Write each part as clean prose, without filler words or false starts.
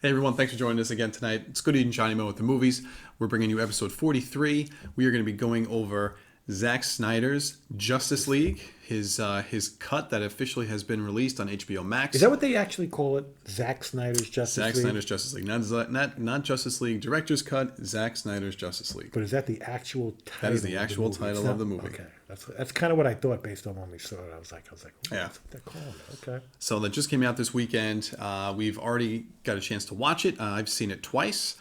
Hey everyone, thanks for joining us again tonight. It's Good Eating Johnny Mo with the movies. We're bringing you episode 43. We are going to be going over Zack Snyder's Justice League, his cut that officially has been released on HBO Max. Is that what they actually call it? Zack Snyder's Justice League? Zack Snyder's Justice League. Not Justice League Director's Cut, Zack Snyder's Justice League. But is that the actual title? That is the actual title of the movie. Okay, that's kind of what I thought based on when we saw it. I was like, oh, yeah, that's what they're calling it. Okay. So that just came out this weekend. We've already got a chance to watch it. I've seen it twice,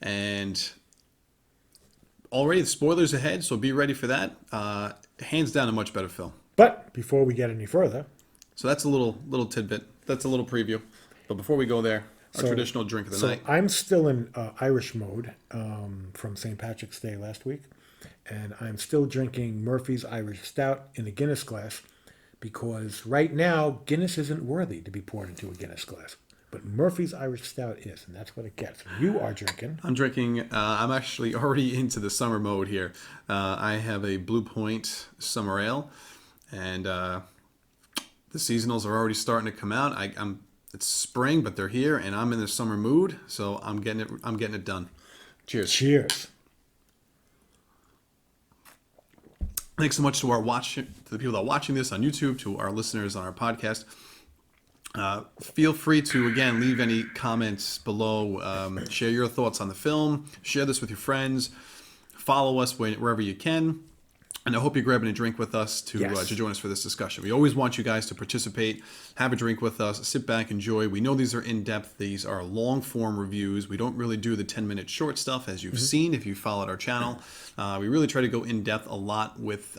and already the spoilers ahead. So be ready for that. Hands down, a much better film. But before we get any further, so that's a little tidbit. That's a little preview. But before we go there, our traditional drink of the night. I'm still in Irish mode from St. Patrick's Day last week, and I'm still drinking Murphy's Irish Stout in a Guinness glass because right now Guinness isn't worthy to be poured into a Guinness glass. But Murphy's Irish Stout is, and that's what it gets. You are drinking. I'm drinking. I'm actually already into the summer mode here. I have a Blue Point Summer Ale, and the seasonals are already starting to come out. It's spring, but they're here, and I'm in the summer mood, so I'm getting it done. Cheers. Cheers. Thanks so much to the people that are watching this on YouTube, to our listeners on our podcast. Feel free to, again, leave any comments below. Share your thoughts on the film. Share this with your friends. Follow us wherever you can. And I hope you're grabbing a drink with us to join us for this discussion. We always want you guys to participate, have a drink with us, sit back, enjoy. We know these are in-depth. These are long-form reviews. We don't really do the 10-minute short stuff, as you've seen if you followed our channel. We really try to go in-depth a lot with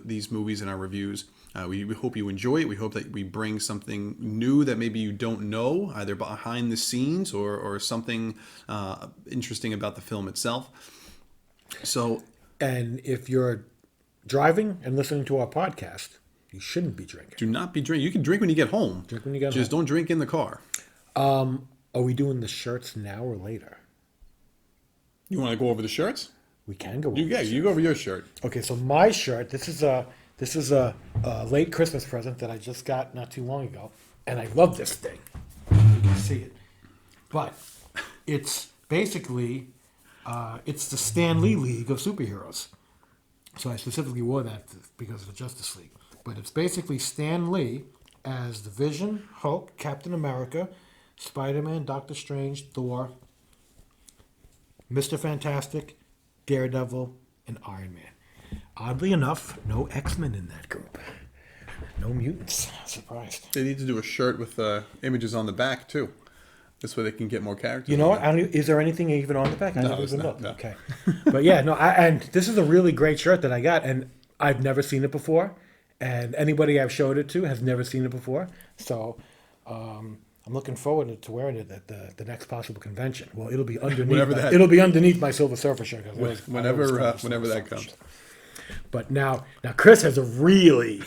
these movies in our reviews. We hope you enjoy it. We hope that we bring something new that maybe you don't know, either behind the scenes or something interesting about the film itself. And if you're driving and listening to our podcast, you shouldn't be drinking. Do not be drinking. You can drink when you get home. Drink when you get home. Just don't drink in the car. Are we doing the shirts now or later? You want to go over the shirts? We can go over you go over your shirt. Okay, so my shirt, this is a late Christmas present that I just got not too long ago, and I love this thing. You can see it. But it's basically, it's the Stan Lee League of Superheroes. So I specifically wore that because of the Justice League. But it's basically Stan Lee as the Vision, Hulk, Captain America, Spider-Man, Doctor Strange, Thor, Mr. Fantastic, Daredevil, and Iron Man. Oddly enough, no X-Men in that group. No mutants. Surprised. They need to do a shirt with images on the back, too. This way they can get more characters. You know what? Is there anything even on the back? I No, never it's even not, looked. no. Okay. But yeah, no, and this is a really great shirt that I got, and I've never seen it before, and anybody I've showed it to has never seen it before. So I'm looking forward to wearing it at the next possible convention. Well, it'll be underneath. It'll be underneath my Silver Surfer shirt. Whenever that comes. But now Chris has a really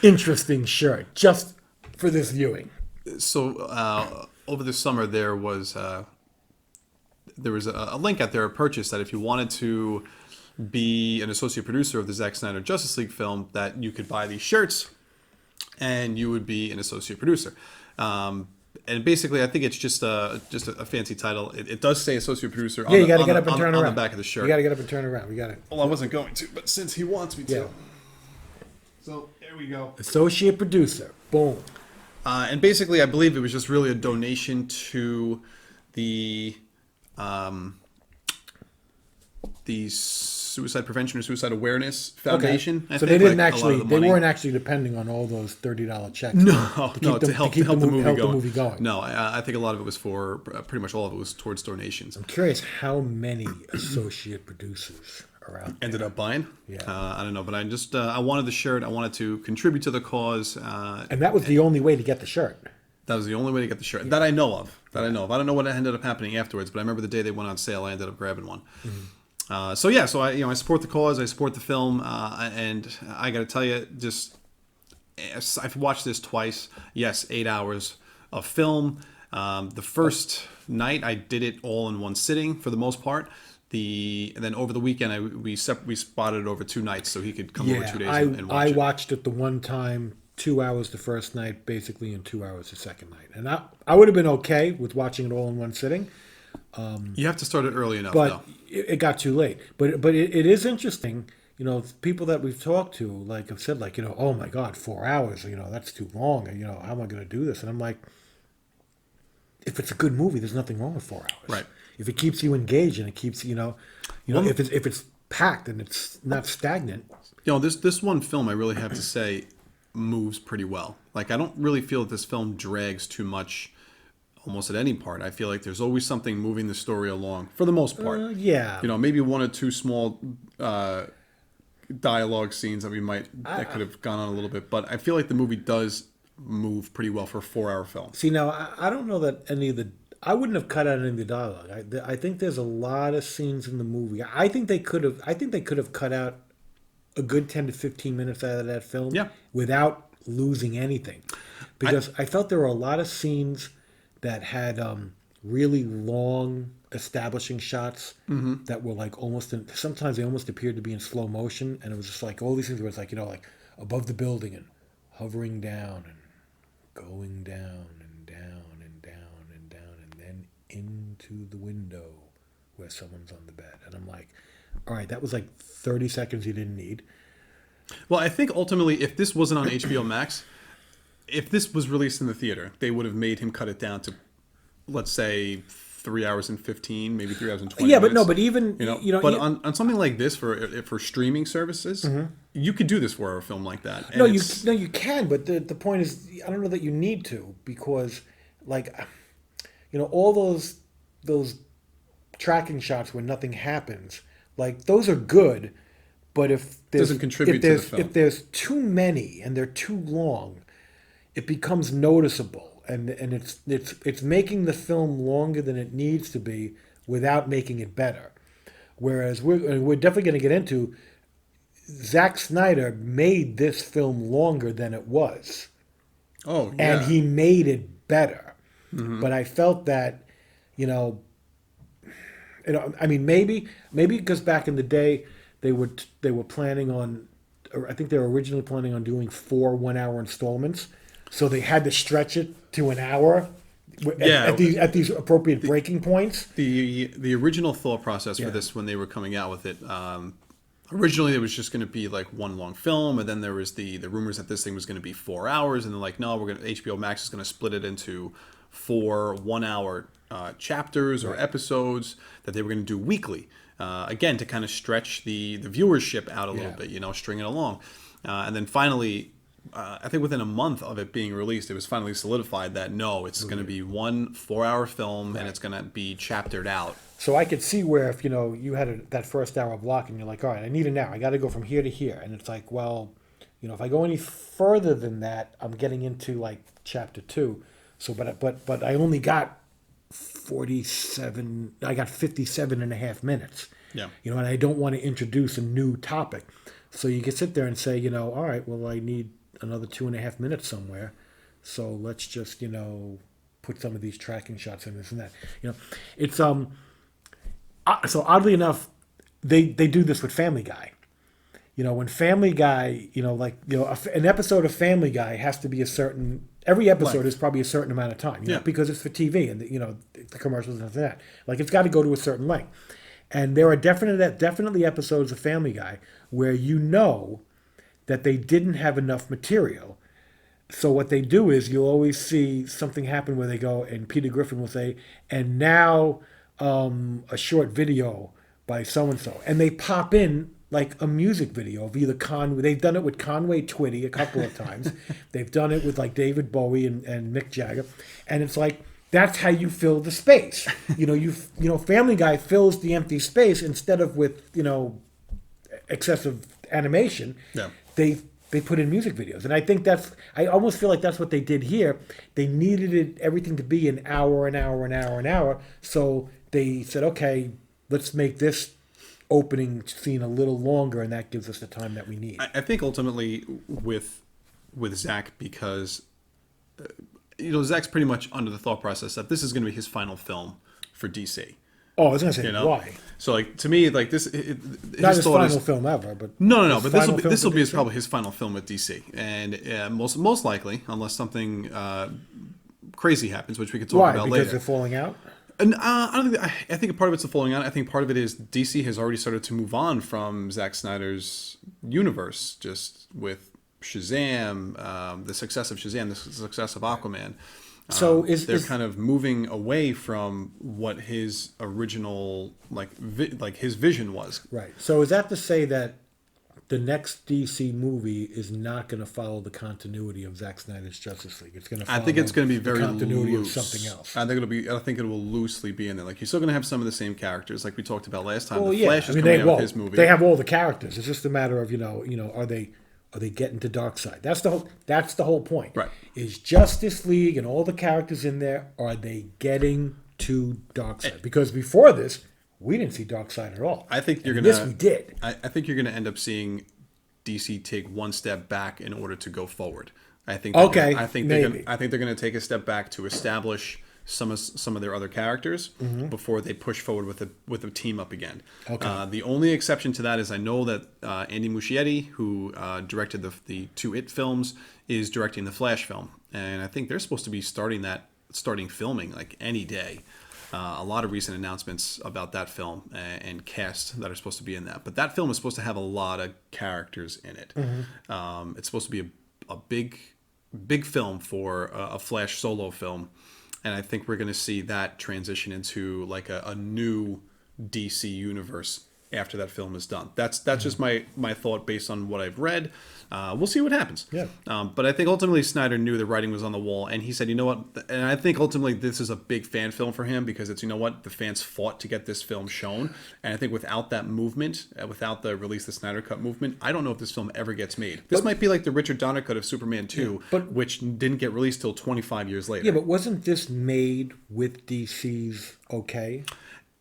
interesting shirt just for this viewing. So over the summer, there was a link out there, a purchase, that if you wanted to be an associate producer of the Zack Snyder Justice League film, that you could buy these shirts and you would be an associate producer. And basically, I think it's just a fancy title. It does say associate producer on, you gotta get up and turn around. On the back of the shirt. You got to get up and turn around. We got it. Well, I wasn't going to, but since he wants me to. Yeah. So there we go. Associate producer. Boom. And basically, I believe it was just really a donation to the Suicide Prevention or Suicide Awareness Foundation. Okay. So they didn't they weren't actually depending on all those $30 checks. To help the movie going. No, I think a lot of it was for pretty much all of it was towards donations. I'm curious how many associate producers are out there. Ended up buying. Yeah. I don't know, but I wanted the shirt. I wanted to contribute to the cause. And that was the only way to get the shirt. That was the only way to get the shirt that I know of. I don't know what ended up happening afterwards, but I remember the day they went on sale. I ended up grabbing one. Mm-hmm. So I support the cause. I support the film, and I got to tell you, I've watched this twice. Yes, 8 hours of film. The first night I did it all in one sitting for the most part. And then over the weekend we spotted it over 2 nights, so he could come over 2 days and watch it. I watched it the one time 2 hours the first night, basically, and 2 hours the second night. And I would have been okay with watching it all in one sitting, You have to start it early enough, but though. it got too late. But it is interesting. People that we've talked to, like, have said, like, oh my God, 4 hours, that's too long. And, how am I going to do this? And I'm like, if it's a good movie, there's nothing wrong with 4 hours. Right. If it keeps you engaged and it keeps, if it's packed and it's not stagnant. This one film, I really have to say, moves pretty well. Like, I don't really feel that this film drags too much almost at any part. I feel like there's always something moving the story along, for the most part. Yeah. Maybe one or two small dialogue scenes that could have gone on a little bit, but I feel like the movie does move pretty well for a 4-hour film. See, now, I don't know that I wouldn't have cut out any of the dialogue. I think there's a lot of scenes in the movie. I think they could have cut out a good 10 to 15 minutes out of that film without losing anything. Because I felt there were a lot of scenes that had really long establishing shots that were like sometimes they almost appeared to be in slow motion, and it was just like all these things where it's like, like above the building and hovering down and going down and down and down and down and then into the window where someone's on the bed. And I'm like, all right, that was like 30 seconds you didn't need. Well, I think ultimately, if this wasn't on HBO Max, if this was released in the theater, they would have made him cut it down to, let's say, 3 hours and 15, maybe 3 hours and 20 Yeah, minutes. but no, but even but on something like this for streaming services, you could do this for a film like that. And you can, but the point is, I don't know that you need to, because like, all those tracking shots where nothing happens, like those are good, but if there's doesn't contribute to the film. If there's too many and they're too long, it becomes noticeable. And it's making the film longer than it needs to be without making it better. Whereas we're definitely going to get into, Zack Snyder made this film longer than it was. Oh, yeah. And he made it better. But I felt that, I mean, maybe because back in the day they were planning on, I think they were originally planning on doing 4 1-hour installments. So they had to stretch it to an hour at these appropriate breaking points. The original thought process for this when they were coming out with it, originally it was just going to be like one long film, and then there was the rumors that this thing was going to be 4 hours, and they're like, no, HBO Max is going to split it into 4 1-hour chapters or episodes that they were going to do weekly, again to kind of stretch the viewership out a little bit, string it along, and then finally. I think within a month of it being released, it was finally solidified that no, it's going to be 1 4-hour film, and it's going to be chaptered out. So I could see where if you had that first hour block and you're like, all right, I need an hour, I got to go from here to here, and it's like, well, if I go any further than that, I'm getting into like chapter 2. So, but I only got 47. I got 57 and a half minutes. Yeah. And I don't want to introduce a new topic, so you can sit there and say, all right, well, I need another 2.5 minutes somewhere, so let's just put some of these tracking shots in this and that. It's so oddly enough, they do this with Family Guy. When Family Guy, an episode of Family Guy has to be every episode is probably a certain amount of time, because it's for TV and the commercials and that. Like, it's got to go to a certain length, and there are definitely episodes of Family Guy where that they didn't have enough material. So what they do is you'll always see something happen where they go, and Peter Griffin will say, and now a short video by so-and-so. And they pop in like a music video of either Conway. They've done it with Conway Twitty a couple of times. They've done it with like David Bowie and Mick Jagger. And it's like, that's how you fill the space. Family Guy fills the empty space instead of with, excessive animation. Yeah. They put in music videos, and I think I almost feel like that's what they did here. They needed everything to be an hour, so they said, okay, let's make this opening scene a little longer, and that gives us the time that we need. I think ultimately with Zack, because Zack's pretty much under the thought process that this is going to be his final film for DC. Oh, I was gonna say You know, why? so like to me, like this, Not his his thought final is film ever, but no. his But final film this will for be DC? probably his final film with DC, and most likely, unless something crazy happens, which we could talk Why? about Because later. they're falling out. And I don't think I think part of it's the falling out. I think part of it is DC has already started to move on from Zack Snyder's universe, just with Shazam, the success of Shazam, the success of Aquaman. So They're kind of moving away from what his original like his vision was. right. So is that to say that the next DC movie is not going to follow the continuity of Zack Snyder's Justice League? It's going to follow I think it's going to be very the continuity loose. of something else. I think it will loosely be in there. Like you're still going to have some of the same characters, like we talked about last time. Well, The yeah. Flash is I mean, coming out with his movie. they have all the characters. It's just a matter of are they getting to Darkseid? That's the whole point. Right. Is Justice League and all the characters in there, are they getting to Darkseid? Because before this, we didn't see Darkseid at all. I think you're And gonna. This we did. I think you're gonna end up seeing DC take one step back in order to go forward. I think. Okay, I think maybe. I think they're gonna take a step back to establish some of their other characters before they push forward with a team up again. Okay. The only exception to that is I know that Andy Muschietti, who directed the two It films, is directing the Flash film, and I think they're supposed to be starting filming like any day. A lot of recent announcements about that film and cast that are supposed to be in that. But that film is supposed to have a lot of characters in it. It's supposed to be a big film for a Flash solo film. And I think we're going to see that transition into like a new DC universe after that film is done. That's just my thought based on what I've read. We'll see what happens. Yeah. But I think ultimately Snyder knew the writing was on the wall, and he said, you know what? And I think ultimately this is a big fan film for him because it's, you know what? The fans fought to get this film shown, and I think without that movement, without the release the Snyder Cut movement, I don't know if this film ever gets made. This might be like the Richard Donner cut of Superman 2, which didn't get released till 25 years later. Yeah, but wasn't this made with DC's okay?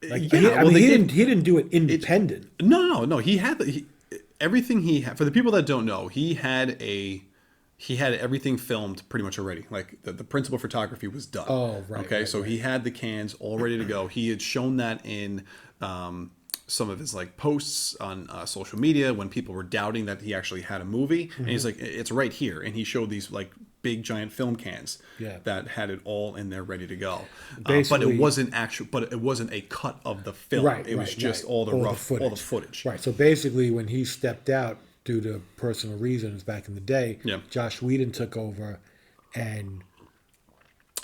Like, Yeah, he didn't do it independent. No. He had everything he had. For the people that don't know, he had everything filmed pretty much already. Like the principal photography was done. Oh, right. Okay, right, so right. he had the cans all ready to go. He had shown that in some of his like posts on social media when people were doubting that he actually had a movie, and he's like, it's right here, and he showed these like big giant film cans that had it all in there ready to go. But it wasn't it wasn't a cut of the film. Right, it was right, just right. all the footage. Right. So basically, when he stepped out due to personal reasons back in the day, Josh Whedon took over and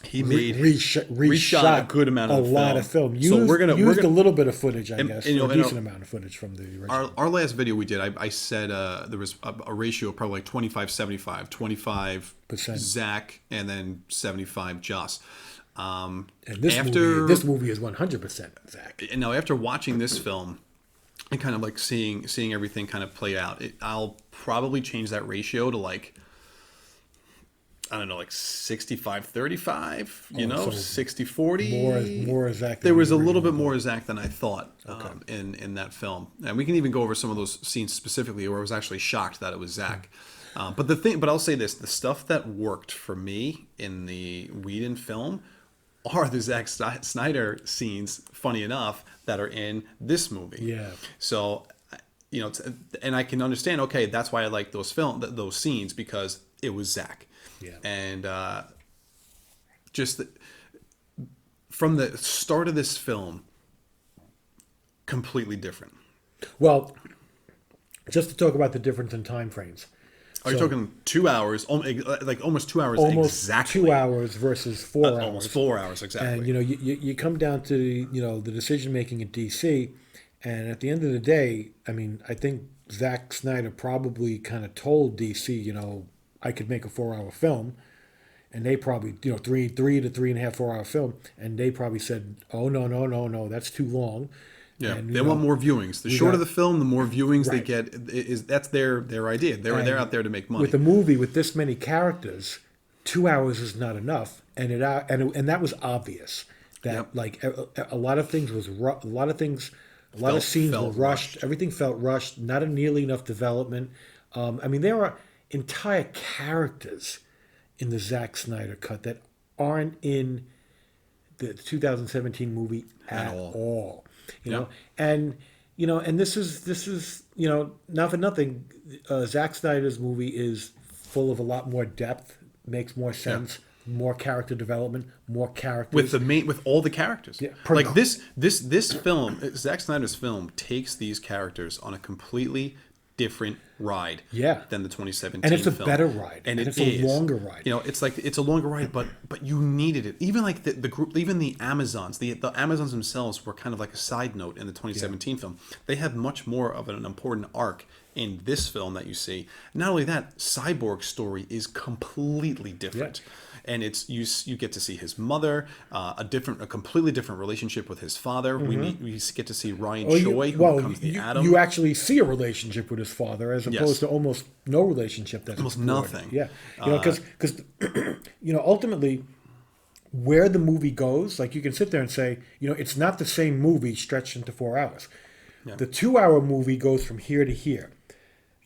he made reshot a good amount of lot of film. Used, So we're gonna a little bit of footage, I guess, and, a decent amount of footage from the original. Our last video we did, I said there was a ratio of probably like 25-75, 25 Zach and then 75 Joss. And this movie is 100% Zach. And now after watching this film and kind of like seeing everything kind of play out, I'll probably change that ratio to like, I don't know, like 65-35, so 60-40. More Zach. There was a little bit more Zach than I thought in that film. And we can even go over some of those scenes specifically where I was actually shocked that it was Zach. But I'll say this, the stuff that worked for me in the Whedon film are the Zack Snyder scenes, funny enough, that are in this movie. Yeah. So, and I can understand, okay, that's why I like those scenes, because it was Zach. Yeah. And from the start of this film, completely different. Well, just to talk about the difference in time frames. Are you talking 2 hours, like almost 2 hours Almost exactly? 2 hours versus 4 hours. Almost 4 hours, exactly. And, you come down to, the decision-making at DC, and at the end of the day, I mean, I think Zack Snyder probably kind of told DC, I could make a 4-hour film, and they probably, 3 to 3.5, 4-hour film, and they probably said, oh, no, that's too long. Yeah, and, they want more viewings. The shorter the film, the more viewings they Right. get. That's their idea. They're out there to make money. With a movie with this many characters, 2 hours is not enough, and that was obvious. That like a lot of things was a lot of scenes were rushed. Everything felt rushed. Not nearly enough development. I mean, there are entire characters in the Zack Snyder cut that aren't in the 2017 movie At at all. all. You Yeah. know, and and this is not for nothing. Zack Snyder's movie is full of a lot more depth, makes more sense, more character development, more characters. With all the characters. Yeah, Like this film, Zack Snyder's film takes these characters on a completely different ride Yeah. than the 2017 And it's a film. better ride. And it it's a longer ride. It's like it's a longer ride, but you needed it. Even like the group, even the Amazons, the Amazons themselves were kind of like a side note in the 2017 film. They had much more of an important arc in this film that you see. Not only that, Cyborg's story is completely different. Yeah. And it's you get to see his mother, a completely different relationship with his father. Mm-hmm. We get to see Ryan Choi, who becomes the Atom. You actually see a relationship with his father as opposed to almost no relationship. That's Almost explored. nothing. Yeah, because ultimately, where the movie goes, like you can sit there and say, it's not the same movie stretched into 4 hours. Yeah. The 2-hour movie goes from here to here.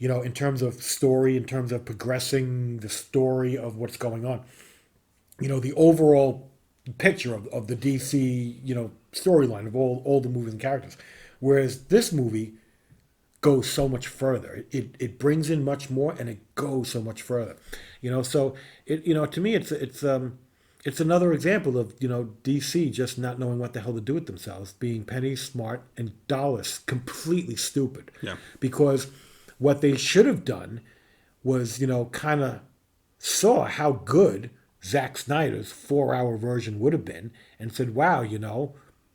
In terms of story, in terms of progressing the story of what's going on. The overall picture of the DC, storyline of all the movies and characters. Whereas this movie goes so much further. It brings in much more and it goes so much further. So to me it's another example of, DC just not knowing what the hell to do with themselves, being penny smart and dollars completely stupid. Yeah. Because what they should have done was, kind of saw how good Zack Snyder's 4-hour version would have been and said, wow,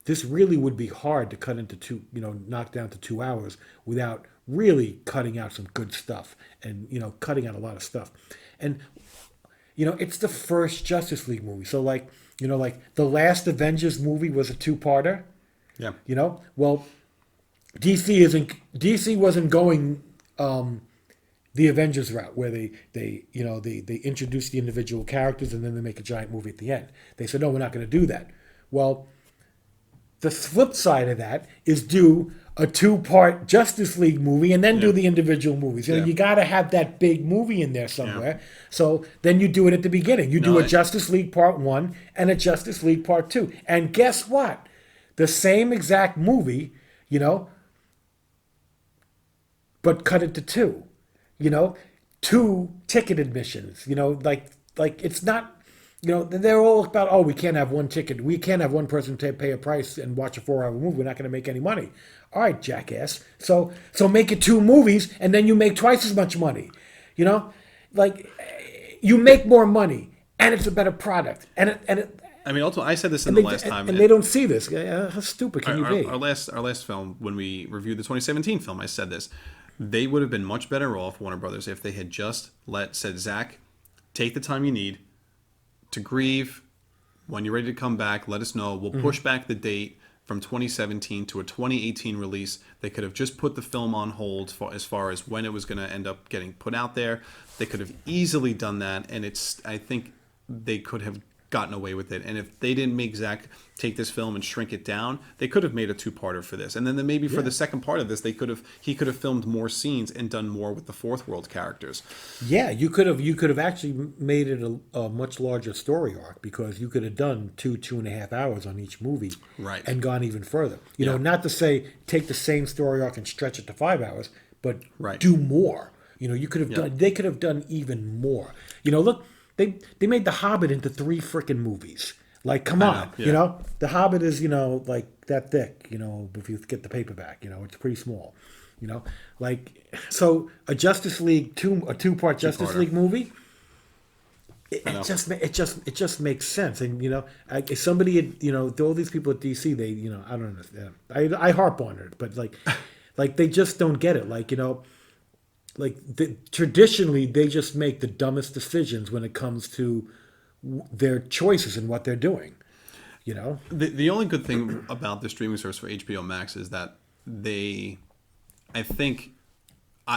this really would be hard to cut into knock down to 2 hours without really cutting out some good stuff and, cutting out a lot of stuff. And, it's the first Justice League movie. So like the last Avengers movie was a 2-parter. Yeah. Well, DC wasn't going, the Avengers route, where they introduce the individual characters and then they make a giant movie at the end. They said, no, we're not going to do that. Well, the flip side of that is do a 2-part Justice League movie and then do the individual movies. You got to have that big movie in there somewhere. Yeah. So then you do it at the beginning. You do a Justice League Part 1 and a Justice League Part 2. And guess what? The same exact movie, but cut it to 2. 2 ticket admissions, like it's not, they're all about, we can't have one ticket. We can't have one person pay a price and watch a 4-hour movie. We're not going to make any money. All right, jackass. So make it 2 movies and then you make twice as much money. Like you make more money and it's a better product. Also, I said this in the last time. And they don't see this. How stupid can you be? Our last film, when we reviewed the 2017 film, I said this. They would have been much better off, Warner Brothers, if they had just said, Zach, take the time you need to grieve. When you're ready to come back, let us know. We'll push back the date from 2017 to a 2018 release. They could have just put the film on hold as far as when it was going to end up getting put out there. They could have easily done that, and I think they could have gotten away with it. And if they didn't make Zach take this film and shrink it down, they could have made a 2-parter for this. And then maybe for the second part of this, he could have filmed more scenes and done more with the Fourth World characters. Yeah, you could have actually made it a much larger story arc, because you could have done 2.5 hours on each movie, right, and gone even further. Not to say take the same story arc and stretch it to 5 hours, but do more. You could have done. They could have done even more. Look. They made The Hobbit into 3 freaking movies. Like, come on, The Hobbit is, like that thick, if you get the paperback, it's pretty small, like, so a Justice League, a 2-part Justice League movie, it just makes sense. And, somebody, all these people at DC, they, I don't understand. I harp on it, but like they just don't get it. Traditionally, they just make the dumbest decisions when it comes to their choices and what they're doing. The only good thing about the streaming service for HBO Max is that I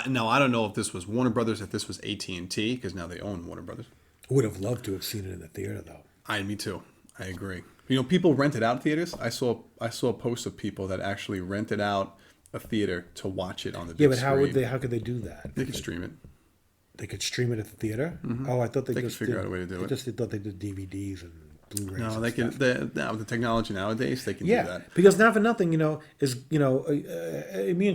don't know if this was Warner Brothers, if this was AT&T, because now they own Warner Brothers. Would have loved to have seen it in the theater, though. Me too. I agree. People rented out theaters. I saw a post of people that actually rented out a theater to watch it on the big screen. But how could they do that? They could stream it. They could stream it at the theater? Mm-hmm. Oh, I thought they just could figure out a way to do it. They thought they did DVDs and Blu-rays. No, and they can. stuff. Now with the technology nowadays, they can do Yeah, that. because not for nothing, me and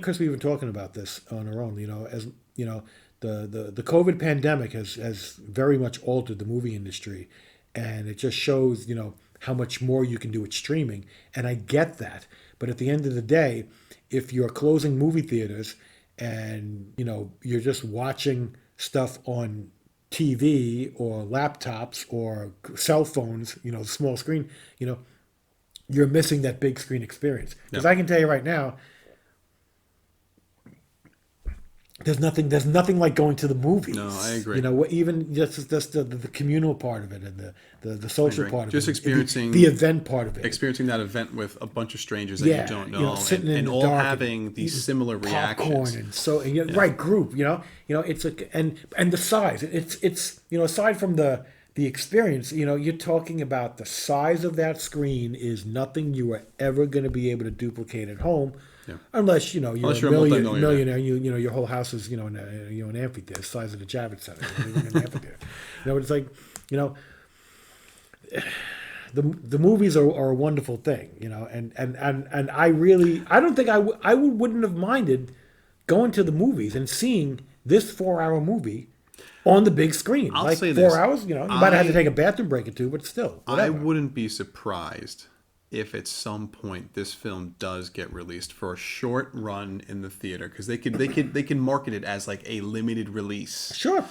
Chris we were talking about this on our own. As you know, the COVID pandemic has very much altered the movie industry, and it just shows how much more you can do with streaming. And I get that, but at the end of the day, if you're closing movie theaters and you're just watching stuff on TV or laptops or cell phones, small screen, you're missing that big screen experience. Because I can tell you right now, there's nothing like going to the movies. No, I agree. Even just the communal part of it and the social part of Just it. experiencing the event part of it. Experiencing that event with a bunch of strangers that you don't know, sitting in and the all dark having these similar popcorn reactions. right group. It's and the size. It's aside from the experience. You're talking about the size of that screen is nothing you are ever going to be able to duplicate at home. Yeah. Unless you're a multimillionaire. millionaire, your whole house is an amphitheater, the size of the Javits Center. You're living in an amphitheater. It's like the movies are a wonderful thing, and I don't think I wouldn't have minded going to the movies and seeing this 4-hour movie on the big screen. I'll like say 4 this. hours, you might have had to take a bathroom break or two, but still, I whatever. wouldn't be surprised if at some point this film does get released for a short run in the theater, because they can market it as like a limited release. Sure.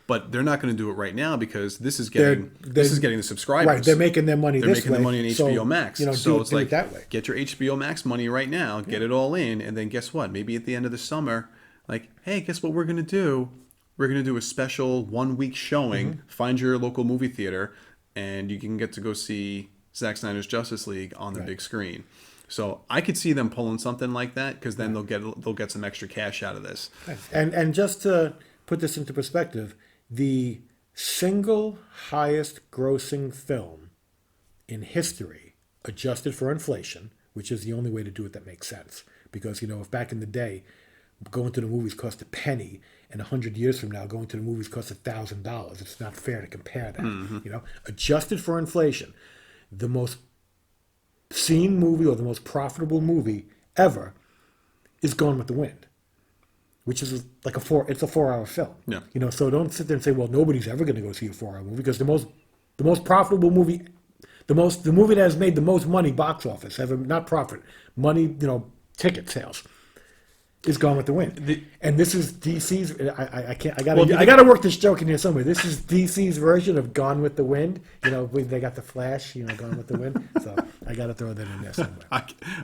But they're not going to do it right now because this is getting the subscribers. Right, they're making their money. They're this making way, the money on HBO Max. So it's do like it that way. Get your HBO Max money right now, get it all in, and then guess what? Maybe at the end of the summer, like, hey, guess what we're going to do? We're going to do a special 1-week showing. Mm-hmm. Find your local movie theater, and you can get to go see Zack Snyder's Justice League on the big screen. So I could see them pulling something like that, because then they'll get some extra cash out of this. And just to put this into perspective, the single highest grossing film in history, adjusted for inflation, which is the only way to do it that makes sense. Because, if back in the day, going to the movies cost a penny, and 100 years from now, going to the movies costs $1,000, it's not fair to compare that. Mm-hmm. Adjusted for inflation, the most seen movie or the most profitable movie ever is Gone with the Wind, which is like it's a 4-hour film. Yeah. So don't sit there and say, well, nobody's ever going to go see a 4-hour movie, because the most profitable movie, the movie that has made the most money box office, not profit, money, ticket sales, is Gone with the Wind. And this is DC's. I gotta work this joke in here somewhere. This is DC's version of Gone with the Wind. They got the Flash. Gone with the Wind. So I gotta throw that in there somewhere. All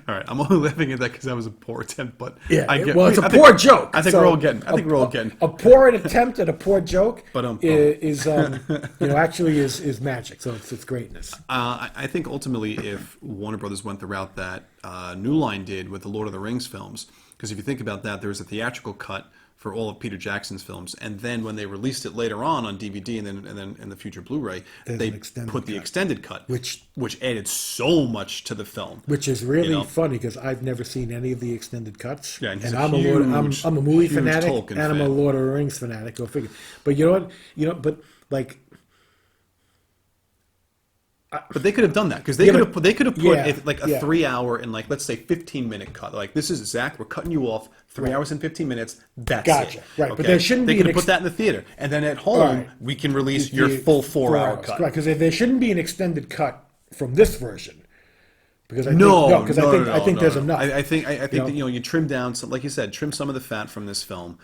right, I'm only laughing at that because that was a poor attempt, but Yeah, I get, it's a poor joke. I think we're all getting. I think we're all getting. A poor attempt at a poor joke But, is actually is magic. So it's greatness. I think ultimately, if Warner Brothers went the route that New Line did with the Lord of the Rings films, because if you think about that, there was a theatrical cut for all of Peter Jackson's films, and then when they released it later on DVD and then in the future Blu-ray, they put the extended cut, which added so much to the film. Which is really funny, because I've never seen any of the extended cuts. Yeah, and I'm a movie fanatic, Tolkien and I'm a fan. Lord of the Rings fanatic. Go figure. But you know what? But like. But they could have done that, because they could have put a 3-hour and let's say 15-minute cut. Like, this is Zach, we're cutting you off 3 hours and 15 minutes. That's Gotcha. it. Right, but there shouldn't they be could have put that in the theater, and then at home we can release your full 4-hour cut. Right, because there shouldn't be an extended cut from this version. Because I think there's enough. I think that you trim down some, like you said, trim some of the fat from this film,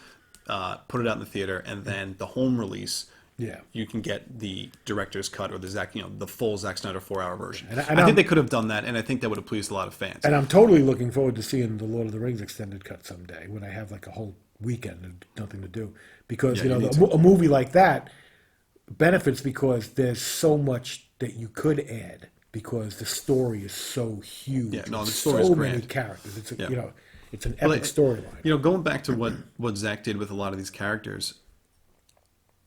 put it out in the theater, and then the home release. Yeah, you can get the director's cut or the full Zack Snyder 4-hour version. And I think they could have done that, and I think that would have pleased a lot of fans. And I'm totally looking forward to seeing the Lord of the Rings extended cut someday, when I have like a whole weekend and nothing to do. Because a movie like that benefits because there's so much that you could add, because the story is so huge. Yeah, no, the story is so grand. many characters. It's an epic storyline. Going back to what Zack did with a lot of these characters.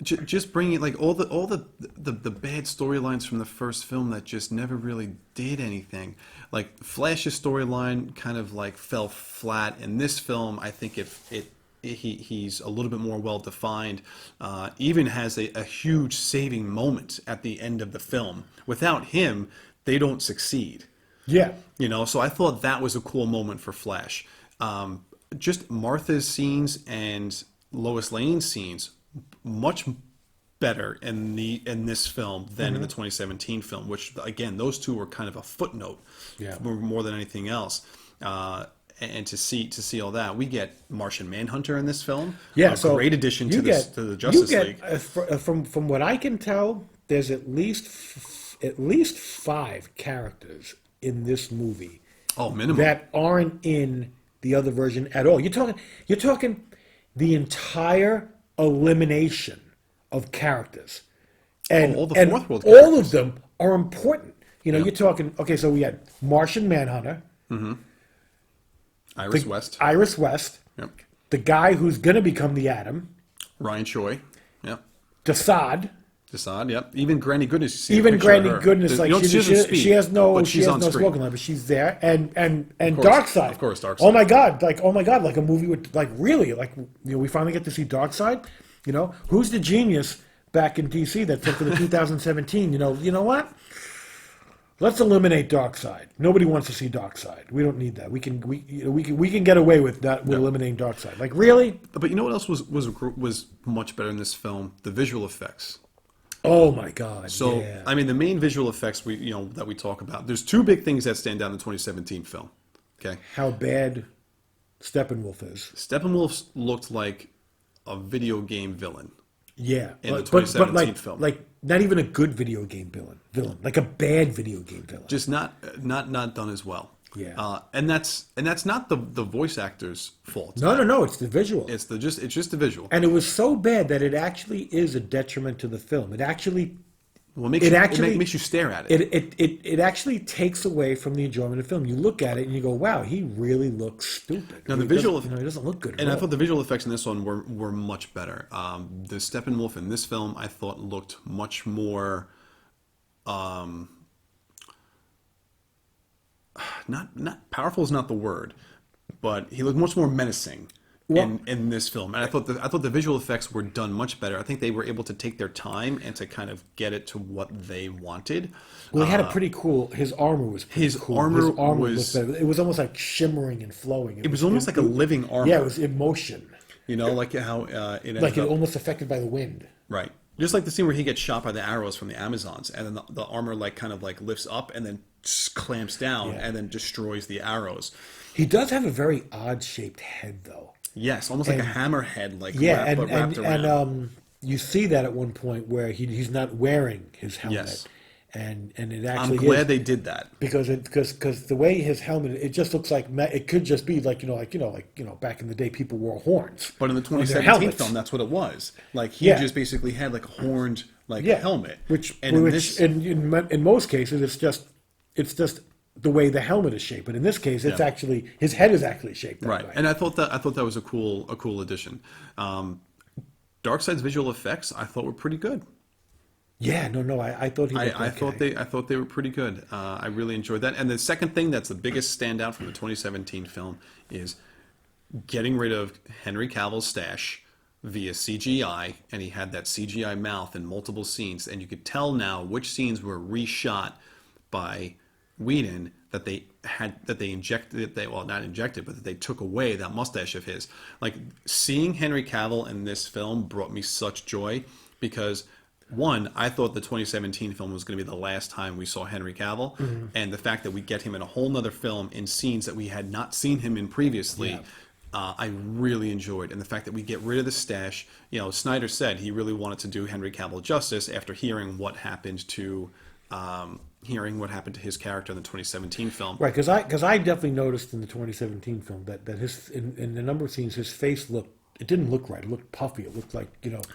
Just bringing all the bad storylines from the first film that just never really did anything. Like Flash's storyline kind of fell flat. In this film, I think it he's a little bit more well defined. Even has a huge saving moment at the end of the film. Without him, they don't succeed. Yeah. So I thought that was a cool moment for Flash. Just Martha's scenes and Lois Lane's scenes much better in this film than in the 2017 film, which again, those two were kind of a footnote more than anything else. And to see all that, we get Martian Manhunter in this film. Yeah, a great addition to the Justice League. From what I can tell, there's at least 5 characters in this movie. Oh, minimum. That aren't in the other version at all. You're talking the entire elimination of characters, and all the Fourth World all of them are important. You're talking. Okay, so we had Martian Manhunter, Iris West, yep. The guy who's going to become the Atom, Ryan Choi, yep. Desaad, yep. Even Granny Goodness. Even Granny Goodness, like she has no spoken line, but she's there, and Darkseid, of course, Darkseid. Oh my god, like a movie with really we finally get to see Darkseid. Who's the genius back in DC that said for the 2017? You know what? Let's eliminate Darkseid. Nobody wants to see Darkseid. We don't need that. We can get away with that with eliminating Darkseid. Like really? But you know what else was much better in this film? The visual effects. Oh my God! So yeah. I mean, the main visual effects that we talk about. There's 2 big things that stand out in the 2017 film. Okay. How bad Steppenwolf is. Steppenwolf looked like a video game villain. Yeah, in the 2017 film, like not even a good video game villain, like a bad video game villain. Just not done as well. Yeah, and that's not the voice actor's fault. No, it's the visual. It's just the visual. And it was so bad that it actually is a detriment to the film. It actually. Well, it makes you stare at it. It actually takes away from the enjoyment of the film. You look at it and you go, "Wow, he really looks stupid." Now the visual, he doesn't look good. And I thought the visual effects in this one were much better. The Steppenwolf in this film, I thought looked much more, not powerful is not the word, but he looked much more menacing. In this film, and I thought the visual effects were done much better. I think they were able to take their time and to kind of get it to what they wanted. Well, he had a pretty cool. His armor was pretty cool. His armor was better. It was almost like shimmering and flowing. It was almost like a living armor. Yeah, it was in motion. Like how it almost affected by the wind. Right. Just like the scene where he gets shot by the arrows from the Amazons, and then the armor kind of lifts up and then clamps down and then destroys the arrows. He does have a very odd shaped head, though. Yes, almost like a hammerhead, wrapped around. And you see that at one point where he's not wearing his helmet. Yes. And it actually I'm glad they did that because the way his helmet, it just looks like it could just be like back in the day people wore horns. But in the 2017 film, that's what it was. Like he just basically had like a horned helmet, in most cases it's just the way the helmet is shaped, but in this case, it's actually his head is actually shaped that way. And I thought that was a cool addition. Darkseid's visual effects I thought were pretty good. Yeah, no, I thought he. I thought they were pretty good. I really enjoyed that. And the second thing that's the biggest standout from the 2017 film is getting rid of Henry Cavill's stash via CGI, and he had that CGI mouth in multiple scenes, and you could tell now which scenes were reshot by Whedon that they took away that mustache of his. Like seeing Henry Cavill in this film brought me such joy because one, I thought the 2017 film was going to be the last time we saw Henry Cavill, and the fact that we get him in a whole nother film in scenes that we had not seen him in previously, I really enjoyed. And the fact that we get rid of the stash, Snyder said he really wanted to do Henry Cavill justice after hearing what happened to his character in the 2017 film. Right, because I definitely noticed in the 2017 film that his in a number of scenes his face didn't look right. It looked puffy. It looked like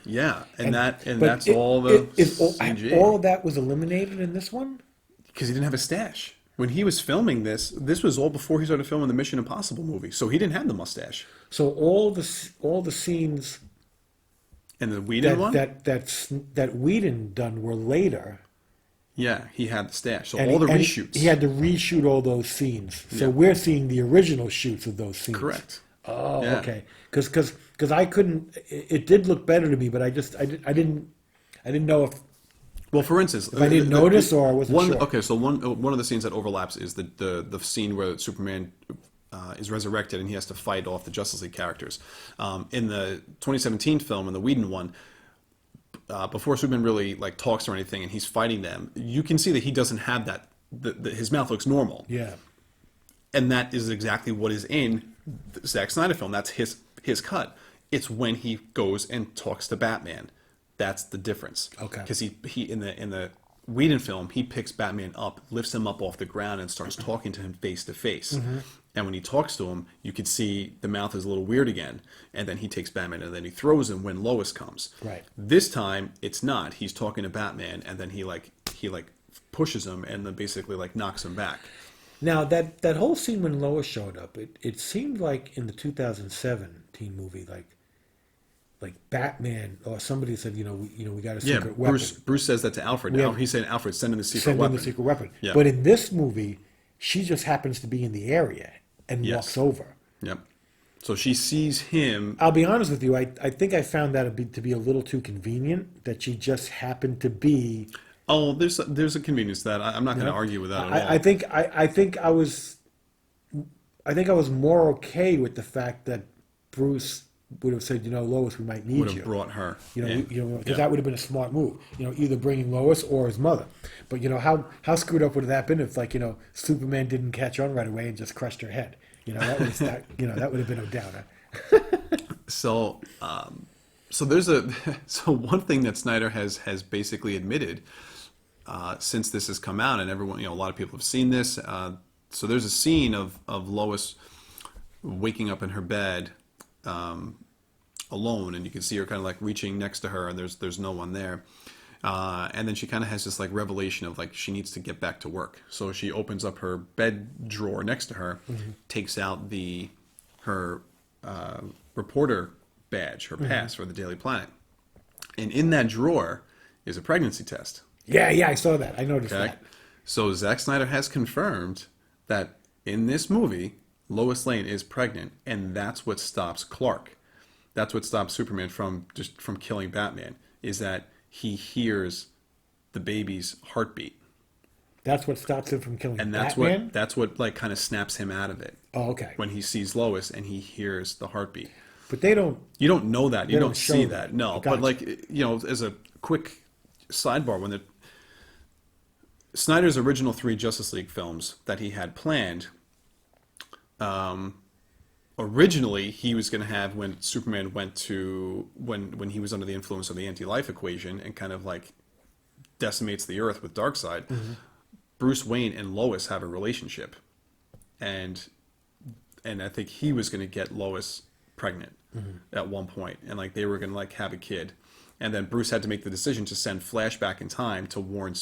Yeah, that's all the CG. All of that was eliminated in this one because he didn't have a stash when he was filming this. This was all before he started filming the Mission Impossible movie, so he didn't have the mustache. So all the scenes and the Whedon one that Whedon done were later. Yeah, he had the stash. So all the reshoots. He had to reshoot all those scenes. So we're seeing the original shoots of those scenes. Correct. Oh, okay. Because because I couldn't. It did look better to me, but I didn't know if Well, for instance, I didn't notice or I wasn't one. sure. Okay, so one of the scenes that overlaps is the scene where Superman is resurrected and he has to fight off the Justice League characters. In the 2017 film, in the Whedon one, before Superman really like talks or anything, and he's fighting them, you can see that he doesn't have that. His mouth looks normal. Yeah. And that is exactly what is in the Zack Snyder film. That's his cut. It's when he goes and talks to Batman. That's the difference. Okay. Because he in the Whedon film, he picks Batman up, lifts him up off the ground, and starts talking to him face to face. And when he talks to him, you could see the mouth is a little weird again. And then he takes Batman, and then he throws him when Lois comes. Right. This time, it's not. He's talking to Batman, and then he pushes him, and then basically like knocks him back. Now that whole scene when Lois showed up, it seemed like in the 2017 movie, like Batman or somebody said, we got a secret weapon. Bruce says that to Alfred. He's saying, Alfred, send in the secret Send weapon. in the secret weapon. Yeah. But in this movie, she just happens to be in the area and Yes. walks over. Yep. So she sees him. I'll be honest with you. I think I found that to be a little too convenient that she just happened to be. Oh, there's a convenience to that. I'm not going to argue with that at all. I think I was more okay with the fact that Bruce would have said, Lois, we might need would you. have brought her. Because that would have been a smart move. Either bringing Lois or his mother. But how screwed up would that been if Superman didn't catch on right away and just crushed her head? That would have been a downer. So there's one thing that Snyder has basically admitted since this has come out, and everyone, a lot of people have seen this. So there's a scene of Lois waking up in her bed alone, and you can see her kind of like reaching next to her, and there's no one there. And then she kind of has this like revelation of like she needs to get back to work. So she opens up her bed drawer next to her, takes out her reporter badge, her pass for the Daily Planet, and in that drawer is a pregnancy test. Yeah, I saw that. I noticed that. So Zack Snyder has confirmed that in this movie, Lois Lane is pregnant, and that's what stops Clark. That's what stops Superman from killing Batman, is that he hears the baby's heartbeat. That's what stops him from killing And Batman? that's what like kind of snaps him out of it. Oh, okay. When he sees Lois and he hears the heartbeat. But they don't... You don't know that. You don't see show that. No. Gotcha. But as a quick sidebar, when Snyder's original 3 Justice League films that he had planned, originally he was going to have when Superman went to when he was under the influence of the anti-life equation and kind of like decimates the Earth with Darkseid. Bruce Wayne and Lois have a relationship, and I think he was going to get Lois pregnant at one point, and like they were going to like have a kid, and then Bruce had to make the decision to send Flash back in time to warn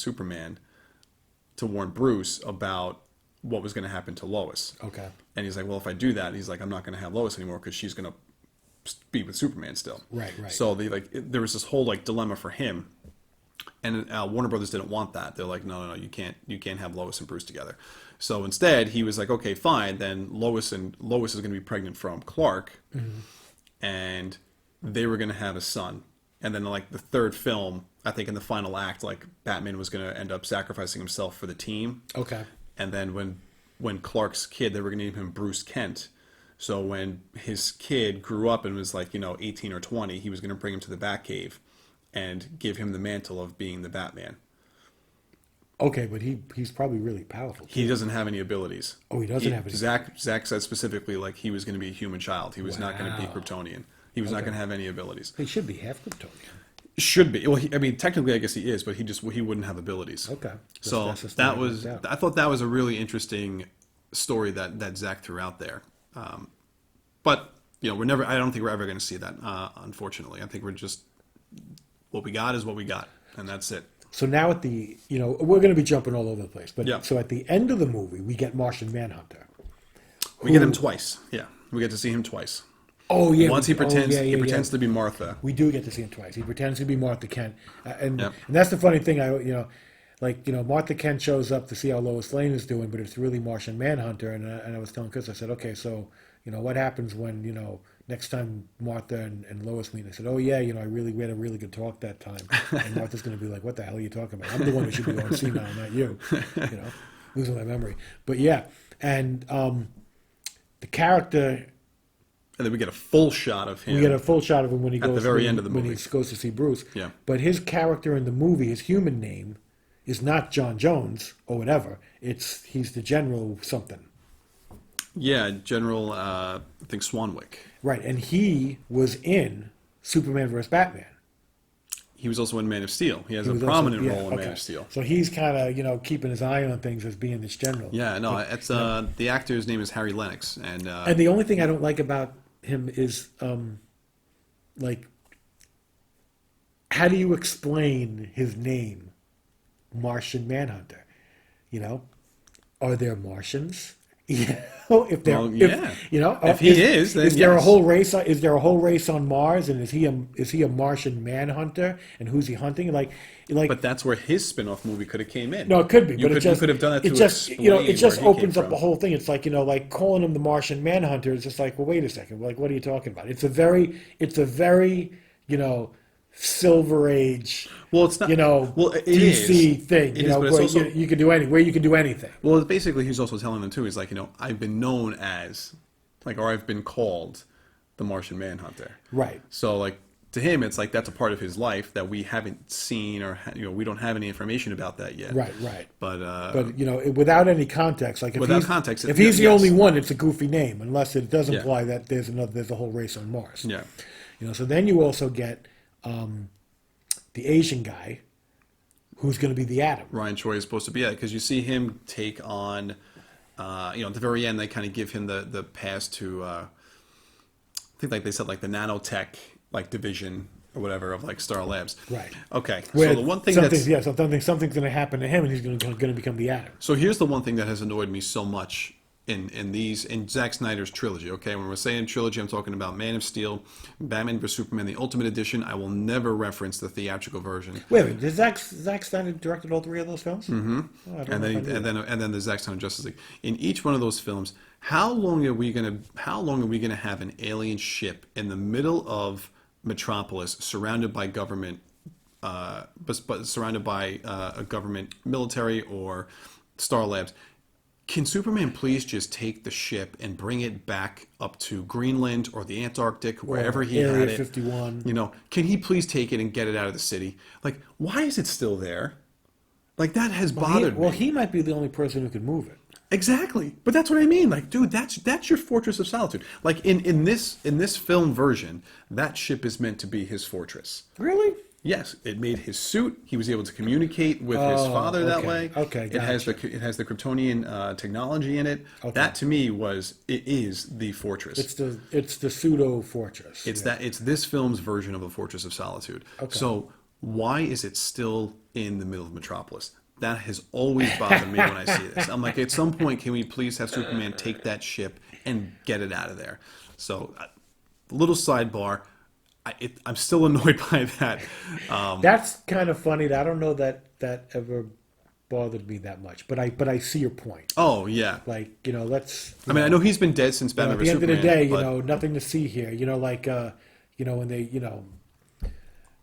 Bruce about what was going to happen to Lois. Okay. And he's like, well, if I do that, he's like, I'm not going to have Lois anymore because she's going to be with Superman still. Right. So there was this whole like dilemma for him, and Warner Brothers didn't want that. They're like, no, you can't have Lois and Bruce together. So instead, he was like, okay, fine. Then Lois is going to be pregnant from Clark, and they were going to have a son. And then like the third film, I think in the final act, like Batman was going to end up sacrificing himself for the team. Okay. And then when Clark's kid, they were going to name him Bruce Kent. So when his kid grew up and was like 18 or 20, he was going to bring him to the Batcave and give him the mantle of being the Batman. Okay, but he's probably really powerful. He doesn't have any abilities. Oh, he doesn't have any. Zack said specifically like he was going to be a human child. He was not going to be Kryptonian. He was not going to have any abilities. He should be half Kryptonian. Should be. Well, technically, I guess he is, but he wouldn't have abilities. Okay. So I thought that was a really interesting story that Zack threw out there. But I don't think we're ever going to see that. Unfortunately, I think we're just what we got is what we got, and that's it. So now at the we're going to be jumping all over the place, but Yeah. So at the end of the movie, we get Martian Manhunter. We get him twice. Yeah, we get to see him twice. Oh yeah. Once he pretends to be Martha. We do get to see him twice. He pretends to be Martha Kent, and Yep. that's the funny thing. Martha Kent shows up to see how Lois Lane is doing, but it's really Martian Manhunter. And I was telling Chris, I said, okay, so what happens when next time Martha and Lois meet, they said, "Oh yeah, we had a really good talk that time." And Martha's going to be like, "What the hell are you talking about? I'm the one who should be going senile, not you." Losing my memory. But yeah, and the character. And then we get a full shot of him. We get a full shot of him when he at goes the very end of the when movie. he goes to see Bruce. Yeah. But his character in the movie, his human name, is not John Jones or whatever. He's the General something. Yeah, General, I think Swanwick. Right, and he was in Superman vs. Batman. He was also in Man of Steel. He has a was prominent also- yeah, role in Man okay. of Steel. So he's kind of keeping his eye on things as being this general. Yeah, no, it's the actor's name is Harry Lennox, and And the only thing I don't like about him is like, how do you explain his name, Martian Manhunter? Are there Martians? If they're, Well, yeah. If he is, then is there a yes. whole race? Is there a whole race on Mars? And is he a Martian Manhunter? And who's he hunting? Like, but that's where his spin-off movie could have came in. no, it could be, You but could have done that. it To just explain it just where he opens came up the from. whole thing. It's like like calling him the Martian Manhunter is just like, well, wait a second, like what are you talking about? It's a very Silver Age. Well, it's not. Well, it DC is. thing. It is, but where it's also, you can do anything. well, basically, he's also telling them too. He's like, I've been known as, or I've been called, the Martian Manhunter. Right. So, to him, it's like that's a part of his life that we haven't seen, or we don't have any information about that yet. Right. But Without any context, like without context, if he's the yes. only one, it's a goofy name, unless it does Yeah. imply that there's a whole race on Mars. yeah, So then you also get the Asian guy, who's going to be the Atom. Ryan Choi is supposed to be it because you see him take on, at the very end they kind of give him the pass to, I think they said the nanotech division or whatever of Star Labs. Right. Okay. Where So the one thing something's that's something's going to happen to him, and he's going to become the Atom. so here's the one thing that has annoyed me so much in Zack Snyder's trilogy. Okay, when we're saying trilogy, I'm talking about Man of Steel, Batman vs Superman, the Ultimate Edition. I will never reference the theatrical version. Wait a minute, did Zack Snyder directed all three of those films? Mm-hmm. Oh, I don't And know if I then knew that. and then the Zack Snyder Justice League. In each one of those films, how long are we gonna have an alien ship in the middle of Metropolis, surrounded by government, but surrounded by a government military or Star Labs? Can Superman please just take the ship and bring it back up to Greenland or the Antarctic, wherever he Area had it? 51. Can he please take it and get it out of the city? Why is it still there? That has bothered me. He might be the only person who could move it. Exactly, but that's what I mean. Dude, that's your fortress of solitude. In this film version, that ship is meant to be his fortress. Really? Yes, it made his suit. He was able to communicate with his father that okay. way. Okay, It has the Kryptonian technology in it. Okay. That to me is the fortress. It's the pseudo fortress. It's this film's version of a fortress of solitude. Okay. So why is it still in the middle of Metropolis? That has always bothered me when I see this. I'm like, at some point, can we please have Superman take that ship and get it out of there? So, little sidebar. I'm still annoyed by that. That's kind of funny. I don't know that ever bothered me that much, but I see your point. Oh yeah. Let's. I mean, I know he's been dead since Batman At the vs end of Superman. the day, but nothing to see here. When they,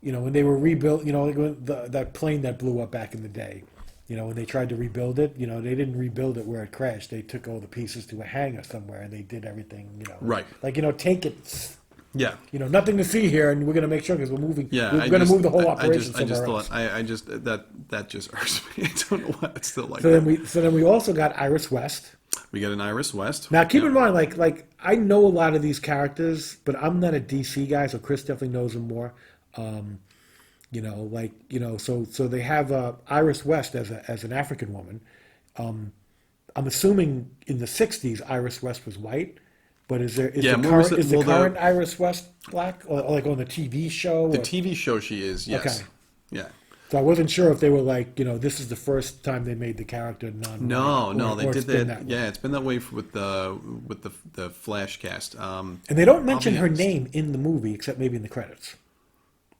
when they were rebuilt, when that plane that blew up back in the day, when they tried to rebuild it, they didn't rebuild it where it crashed. They took all the pieces to a hangar somewhere and they did everything, Right. Take it. Yeah. Nothing to see here, and we're going to make sure because we're moving. Yeah, we're going to move the whole operation I just somewhere thought else. that just irks me. I don't know why it's still like So that. then we also got Iris West. We got an Iris West. Now keep in mind, I know a lot of these characters, but I'm not a DC guy, so Chris definitely knows them more. So they have Iris West as an African woman. I'm assuming in the '60s Iris West was white, but is the current Iris West black, or on the TV show? The TV show she is, yes. Okay. Yeah. So I wasn't sure if they were this is the first time they made the character non-white. No, they did that. Way. Yeah, it's been that way with the Flash cast. And they don't mention her name in the movie except maybe in the credits.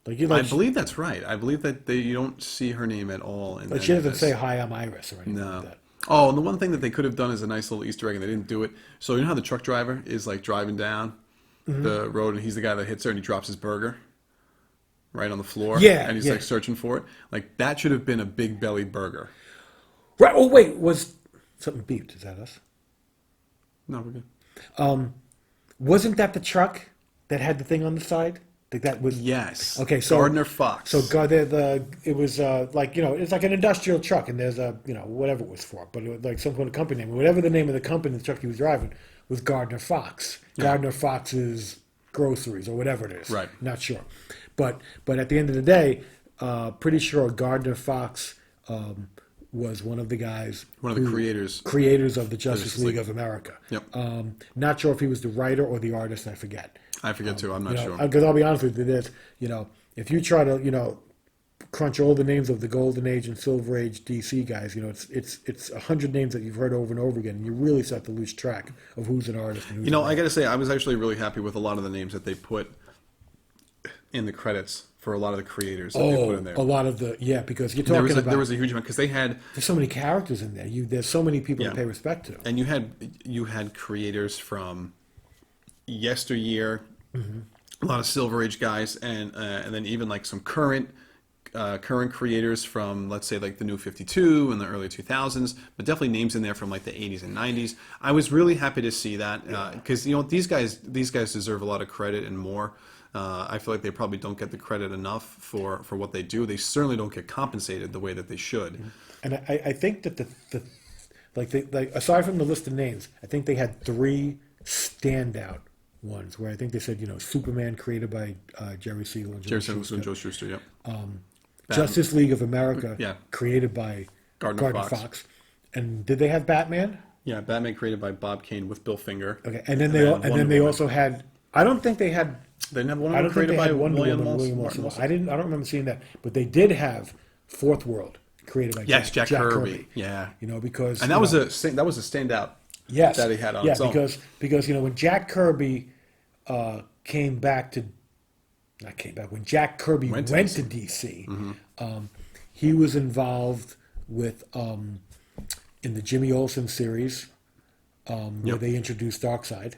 I believe that's right. I believe that you don't see her name at all. She doesn't say, "Hi, I'm Iris," or anything No. like that. Oh, and the one thing that they could have done is a nice little Easter egg, and they didn't do it. So you know how the truck driver is driving down, the road, and he's the guy that hits her, and he drops his burger right on the floor. Yeah, and he's yeah. like searching for it. Like that should have been a big belly burger. Right. Oh wait, was something beeped? Is that us? No, we're good. Wasn't that the truck that had the thing on the side? Like that was. Yes. Okay, so Gardner Fox. So it was like it's like an industrial truck, and there's a whatever it was for, but it was like some kind of company name, whatever the name of the company the truck he was driving was Gardner Fox. Gardner Fox's Groceries or whatever it is. Right. Not sure, but at the end of the day, pretty sure Gardner Fox was one of the guys, One of the creators. creators of the Justice League of America. Yep. Not sure if he was the writer or the artist. I forget. I forget too. I'm not sure. Because I'll be honest with you, this, if you try to, crunch all the names of the Golden Age and Silver Age DC guys, it's 100 names that you've heard over and over again, and you really start to lose track of who's an artist and who's I got to say, I was actually really happy with a lot of the names that they put in the credits for a lot of the creators that they put in there. a lot of because you're talking about There was a huge amount because they had, there's so many characters in there. There's so many people Yeah. to pay respect to. and you had creators from yesteryear, a lot of Silver Age guys, and then even like some current creators from, let's say, like the New 52 and the early 2000s, but definitely names in there from like the 80s and 90s. I was really happy to see that because these guys deserve a lot of credit and more. I feel like they probably don't get the credit enough for what they do. They certainly don't get compensated the way that they should. And I think that the aside from the list of names, I think they had 3 standout ones where I think they said, Superman created by Jerry Siegel and Joe Jerry Shuster. Siegel and Joe Shuster, yep. Justice League of America, Yeah. created by Gardner Fox. Fox. And did they have Batman? Yeah, Batman created by Bob Kane with Bill Finger. Okay, and then they Wonder Woman. also had. I don't think they had. They didn't have one I don't think created they by had Wonder William Woman. Wilson. William Martin Wilson. Wilson. I don't remember seeing that, but they did have Fourth World created by Yes, Jack Kirby. Yeah, because and that was a standout. yes, that he had on its own. because when Jack Kirby when Jack Kirby went to DC, he was involved with in the Jimmy Olsen series where they introduced Darkseid,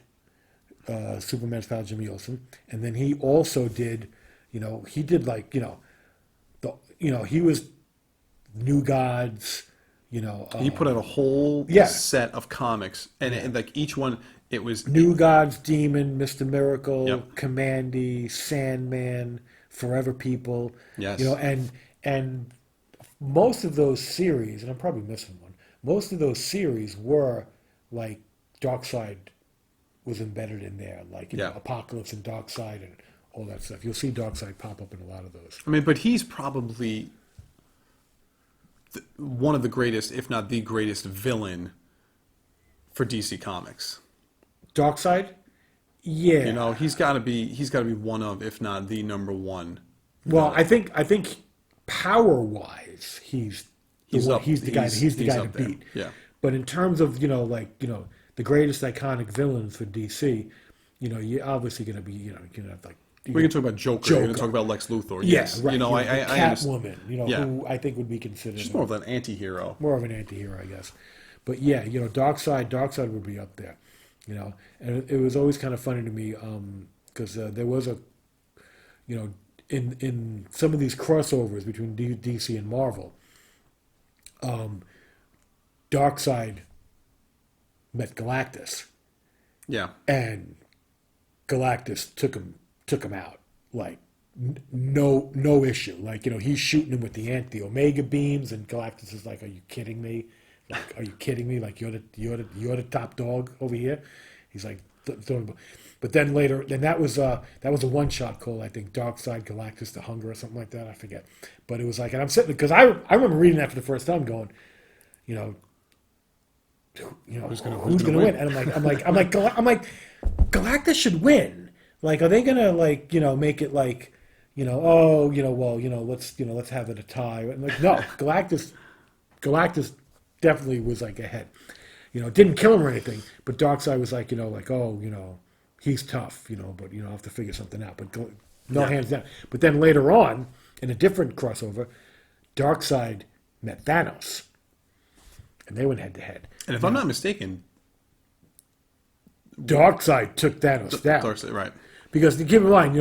Superman's pal Jimmy Olsen, and then he also did, he did like he was New Gods. He put out a whole Yeah. set of comics, and like each one, it was New Gods, Demon, Mr. Miracle, Yep. Commandy, Sandman, Forever People. Yes. And most of those series, and I'm probably missing one, most of those series were like Darkseid was embedded in there, like Yeah. Apocalypse and Darkseid and all that stuff. You'll see Darkseid pop up in a lot of those. I mean, but he's probably one of the greatest, if not the greatest, villain for DC Comics. Darkseid? Yeah. He's got to be one of, if not the number one. Well, I think power wise, he's the guy to up there. beat. Yeah. But in terms of the greatest iconic villains for DC, you're obviously going to be you're gonna have like. We can talk about Joker. We're going to talk about Lex Luthor. Yeah, Yes. right. I understand. Catwoman, Yeah. who I think would be considered She's more of an anti-hero. more of an anti-hero, I guess. But yeah, Darkseid would be up there. And it was always kind of funny to me because there was a, in some of these crossovers between DC and Marvel, Darkseid met Galactus, Yeah. and Galactus took him out like no issue. Like he's shooting him with the Omega beams, and Galactus is like, "Are you kidding me? Like, are you kidding me? Like you're the top dog over here." He's like, but then later, that was a one-shot call. I think Darkseid, Galactus, the Hunger, or something like that. I forget. But it was like, and I'm sitting because I remember reading that for the first time, going, who's gonna win? And I'm like, Galactus should win. Like, are they gonna make it like, let's have it a tie? And like, no, Galactus definitely was like ahead. Didn't kill him or anything, but Darkseid was like, he's tough, but I'll have to figure something out. But hands down. But then later on, in a different crossover, Darkseid met Thanos, and they went head to head. And if I'm not mistaken, Darkseid took Thanos down. Darkseid, right? Because keep in mind,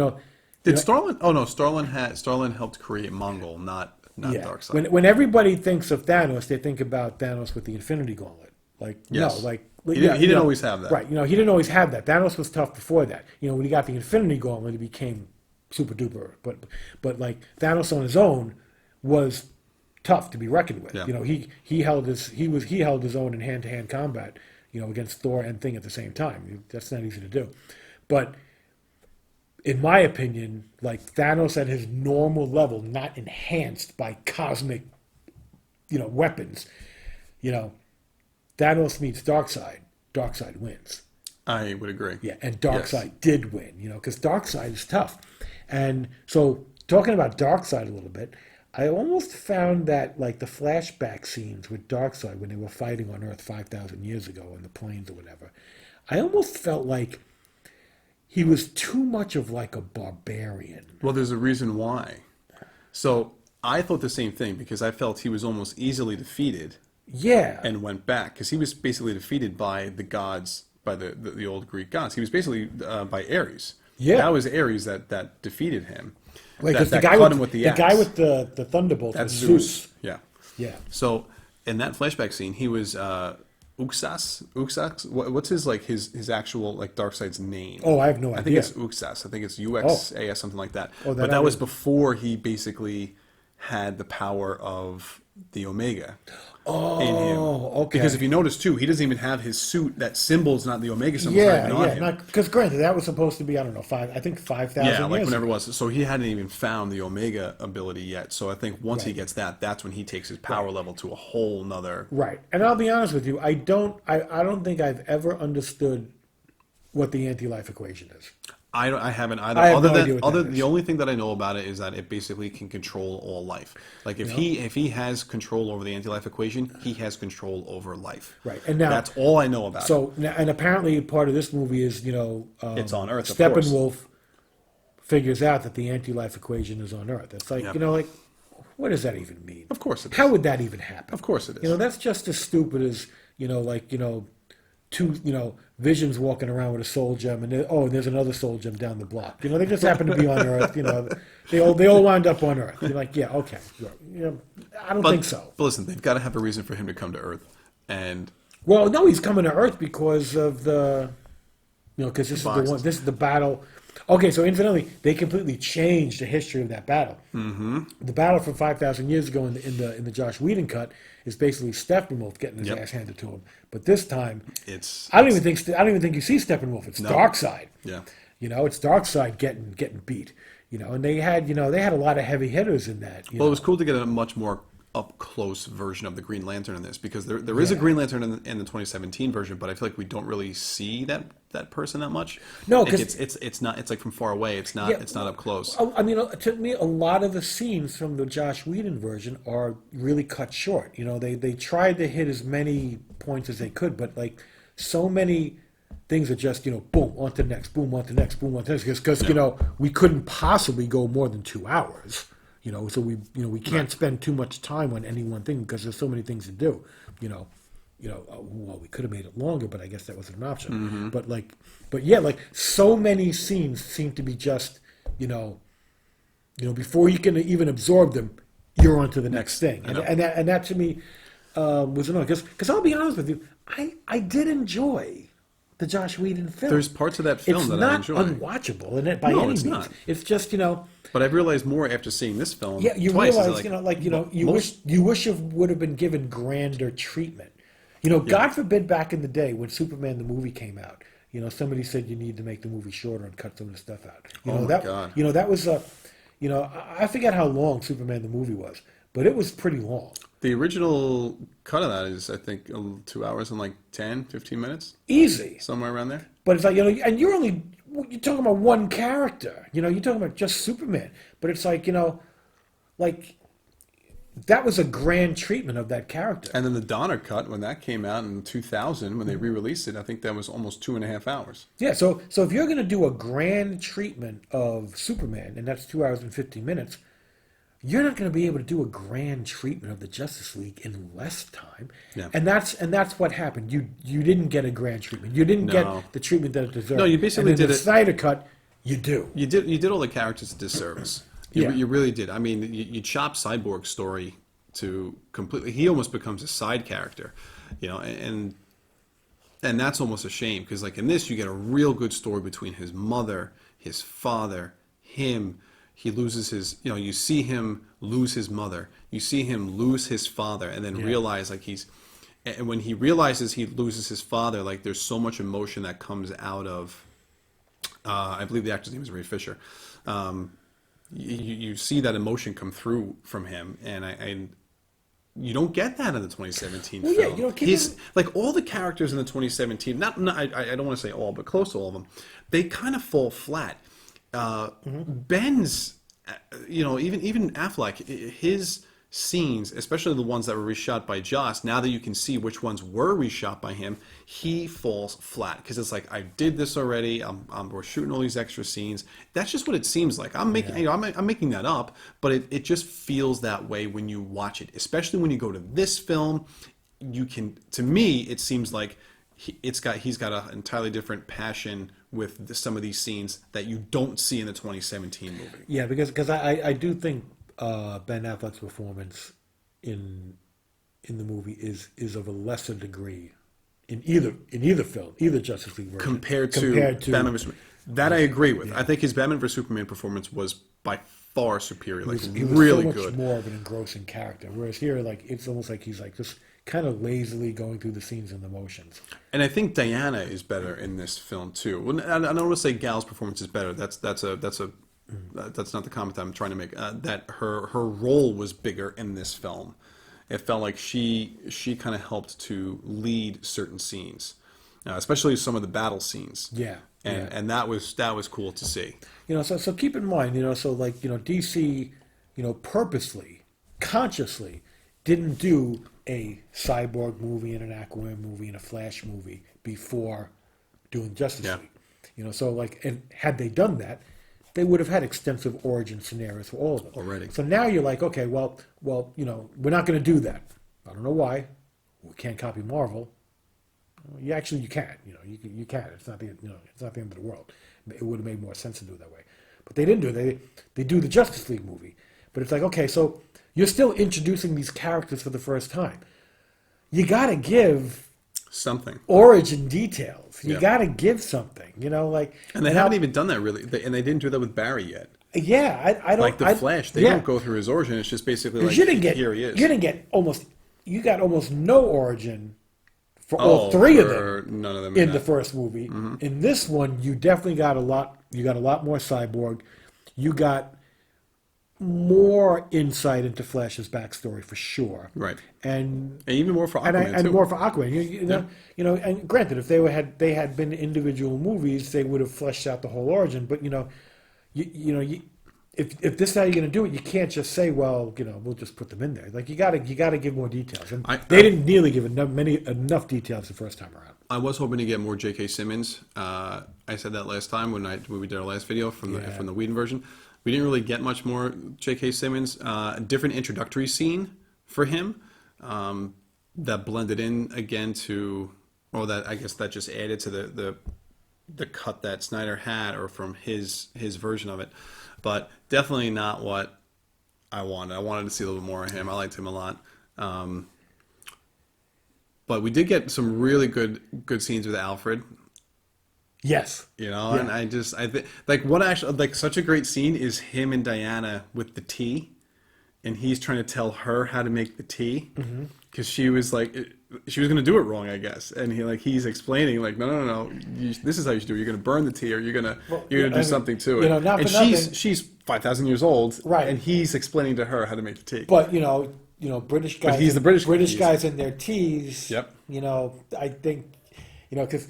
Did Starlin? Oh no, Starlin helped create Mongol, not yeah, Darkseid. when everybody thinks of Thanos, they think about Thanos with the Infinity Gauntlet. Like Yes. no, like He didn't always have that. Right. He didn't always have that. Thanos was tough before that. When he got the Infinity Gauntlet, he became super duper. But like Thanos on his own was tough to be reckoned with. Yeah. He held his own in hand to hand combat. Against Thor and Thing at the same time. That's not easy to do. But in my opinion, like Thanos at his normal level, not enhanced by cosmic, weapons. Thanos meets Darkseid. Darkseid wins. I would agree. Yeah, and Darkseid did win, because Darkseid is tough. And so, talking about Darkseid a little bit, I almost found that, like, the flashback scenes with Darkseid when they were fighting on Earth 5,000 years ago on the plains or whatever, I almost felt like he was too much of, like, a barbarian. Well, there's a reason why. So, I thought the same thing because I felt he was almost easily defeated. Yeah. And went back because he was basically defeated by the gods, by the old Greek gods. He was basically by Ares. Yeah. That was Ares that defeated him. Right, that the guy cut with him with the the axe. guy with the thunderbolt That's was Zeus. Yeah. Yeah. So in that flashback scene, he was Uxas. Uxas. What's his actual Darkseid's name? Oh, I have no idea. I think it's Uxas. I think it's UXAS, something like that. Oh, but that was before he basically had the power of the Omega. In him. Okay. Because if you notice too, he doesn't even have his suit. That symbol's not the Omega symbol. Yeah. Because granted, that was supposed to be, I don't know, 5,000 Yeah, years whenever it ago. was. So he hadn't even found the Omega ability yet. So I think once he gets that, that's when he takes his power level to a whole nother. Right. And I'll be honest with you, I don't think I've ever understood what the anti-life equation is. I haven't either. I have no idea what that is. The only thing that I know about it is that it basically can control all life. Like if he has control over the anti-life equation, he has control over life. Right. And now that's all I know about it. So, and apparently part of this movie is, It's on Earth, of course. Steppenwolf figures out that the anti-life equation is on Earth. It's like, what does that even mean? Of course it is. How would that even happen? Of course it is. That's just as stupid as, two, Visions walking around with a soul gem, and there's another soul gem down the block. They just happen to be on Earth. They all wind up on Earth. You're like, yeah, okay. I don't think so. But listen, they've got to have a reason for him to come to Earth, and Well, no, he's coming to Earth because of because this is the Boxes. one. This is the battle. Okay, so incidentally, they completely changed the history of that battle. Mm-hmm. The battle from 5,000 years ago in the Josh Whedon cut is basically Steppenwolf getting his ass handed to him. But this time, I don't even think you see Steppenwolf. It's Darkseid. Yeah. It's Darkseid getting beat. And they had a lot of heavy hitters in that. Well, it was cool to get a much more up close version of the Green Lantern in this because there is a Green Lantern in the 2017 version, but I feel like we don't really see that person that much. No, Like, because it's not. It's like from far away. It's not up close. I mean, to me, a lot of the scenes from the Josh Whedon version are really cut short. They tried to hit as many points as they could, but like so many things are just boom on to the next, boom on to the next, boom on to the next, because we couldn't possibly go more than 2 hours. So we can't spend too much time on any one thing because there's so many things to do. Well, we could have made it longer, but I guess that wasn't an option. Mm-hmm. But so many scenes seem to be just, before you can even absorb them, you're on to the next thing, and that to me was annoying. Because I'll be honest with you, I did enjoy the Josh Whedon film. There's parts of that film that I enjoy. It's not unwatchable, and by any means, not. it's just But I've realized more after seeing this film. Yeah, you twice, realize, you wish you would have been given grander treatment. God forbid back in the day when Superman the movie came out, somebody said you need to make the movie shorter and cut some of the stuff out. God. That was I forget how long Superman the movie was, but it was pretty long. The original cut of that is, I think, 2 hours and like 10, 15 minutes. Easy. Somewhere around there. But it's like, and you're talking about one character. You're talking about just Superman. But it's like, that was a grand treatment of that character. And then the Donner cut, when that came out in 2000, when they re-released it, I think that was almost 2.5 hours. Yeah, so if you're going to do a grand treatment of Superman, and that's 2 hours and 15 minutes, you're not going to be able to do a grand treatment of the Justice League in less time. Yeah. And that's what happened. You didn't get a grand treatment. You didn't No. get the treatment that it deserved. No, you basically and in did the it. Snyder cut, you do. You did all the characters a disservice. Yeah. You really did. I mean, you chop Cyborg's story to completely. He almost becomes a side character, and that's almost a shame because like in this, you get a real good story between his mother, his father, him. He loses his, you see him lose his mother, you see him lose his father, and then realize like and when he realizes he loses his father, like there's so much emotion that comes out of. I believe the actor's name is Ray Fisher. You see that emotion come through from him, and you don't get that in the 2017 Well, film. yeah, He's like all the characters in the 2017. I don't want to say all, but close to all of them. They kind of fall flat. Ben's, even Affleck, his scenes, especially the ones that were reshot by Joss, now that you can see which ones were reshot by him, he falls flat because it's like I did this already. We're shooting all these extra scenes. That's just what it seems like. I'm making, I'm making that up, but it just feels that way when you watch it, especially when you go to this film. You can, to me, it seems like he's got an entirely different passion with some of these scenes that you don't see in the 2017 movie. Yeah, because I do think Ben Affleck's performance in the movie is of a lesser degree in either film, either Justice League version compared to Batman vs. Superman. That I agree with. I think his Batman vs. Superman performance was by far superior. Like he was really so much good. more of an engrossing character. Whereas here, like it's almost like he's like just kind of lazily going through the scenes and the motions. And I think Diana is better in this film too. I don't want to say Gal's performance is better. That's not the comment I'm trying to make. That her role was bigger in this film. It felt like she kind of helped to lead certain scenes, especially some of the battle scenes. Yeah. And that was cool to see. So keep in mind, so like, DC, purposely, consciously didn't do a Cyborg movie and an Aquaman movie and a Flash movie before doing Justice League. So like, and had they done that, they would have had extensive origin scenarios for all of them already. So now you're like, okay, well, we're not going to do that. I don't know why. We can't copy Marvel. You can. You can. It's not the it's not the end of the world. It would have made more sense to do it that way, but they didn't do it. They do the Justice League movie, but it's like, okay, so you're still introducing these characters for the first time. You got to give something origin details. You got to give something. And they haven't even done that really, and they didn't do that with Barry yet. Yeah, I don't like the Flash. They don't go through his origin. It's just basically like here he is. You got almost no origin for all three of them. None of them in the first movie. Mm-hmm. In this one, you definitely got a lot. You got a lot more Cyborg. You got more insight into Flash's backstory for sure. Right. And even more for Aquaman and too. more for Aquaman. And granted, if they had been individual movies, they would have fleshed out the whole origin. But if this is how you're going to do it, you can't just say, well, we'll just put them in there. Like you got to give more details. And they didn't nearly give enough details the first time around. I was hoping to get more J.K. Simmons. I said that last time when we did our last video from the Whedon version. We didn't really get much more J.K. Simmons. A different introductory scene for him that blended in again that I guess that just added to the cut that Snyder had, or from his version of it. But definitely not what I wanted. I wanted to see a little bit more of him. I liked him a lot. But we did get some really good scenes with Alfred. Yes. And I think like what actually like such a great scene is him and Diana with the tea, and he's trying to tell her how to make the tea because she was like she was going to do it wrong, I guess, and he's explaining like no, this is how you should do it. You're going to burn the tea, or you're going to do something to it. Not and for nothing. she's 5,000 years old, right? And he's explaining to her how to make the tea. But British guys. But he's the British guys in their teas. Yep. I think because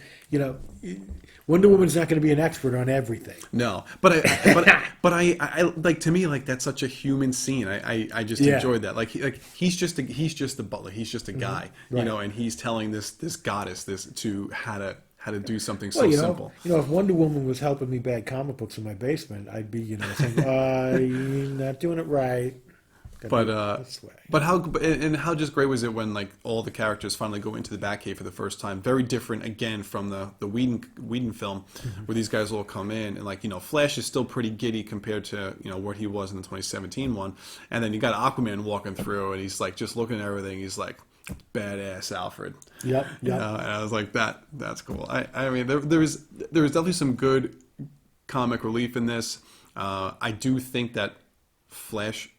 Wonder Woman's not going to be an expert on everything. No, but I like, to me, like that's such a human scene. I just enjoyed that. Like he's just the butler. He's just a guy, right. And he's telling this goddess how to do something so simple. If Wonder Woman was helping me bag comic books in my basement, I'd be saying, you're not doing it right. This way. But how just great was it when like all the characters finally go into the Batcave for the first time? Very different again from the Whedon film, where these guys all come in and like Flash is still pretty giddy compared to what he was in the 2017 one, and then you got Aquaman walking through and he's like just looking at everything. He's like, badass Alfred. Yep. And I was like, that's cool. I mean, there was definitely some good comic relief in this. I do think that Flash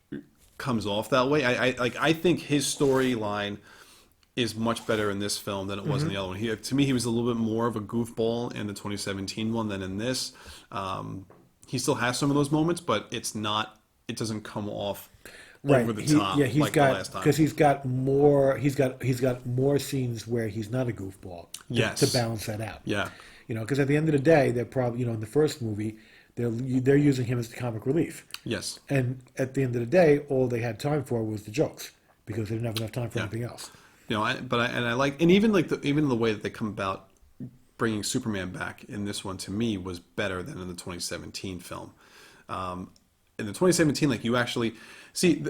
comes off that way. I think his storyline is much better in this film than it was in the other one. To me, he was a little bit more of a goofball in the 2017 one than in this. He still has some of those moments, but it doesn't come off over the top the last time. Because he's got more scenes where he's not a goofball to balance that out. Yeah. Because at the end of the day, they're probably, in the first movie, they're using him as the comic relief. Yes. And at the end of the day, all they had time for was the jokes because they didn't have enough time for anything else. I like, and even the way that they come about bringing Superman back in this one, to me, was better than in the 2017 film. In the 2017, like, you actually see.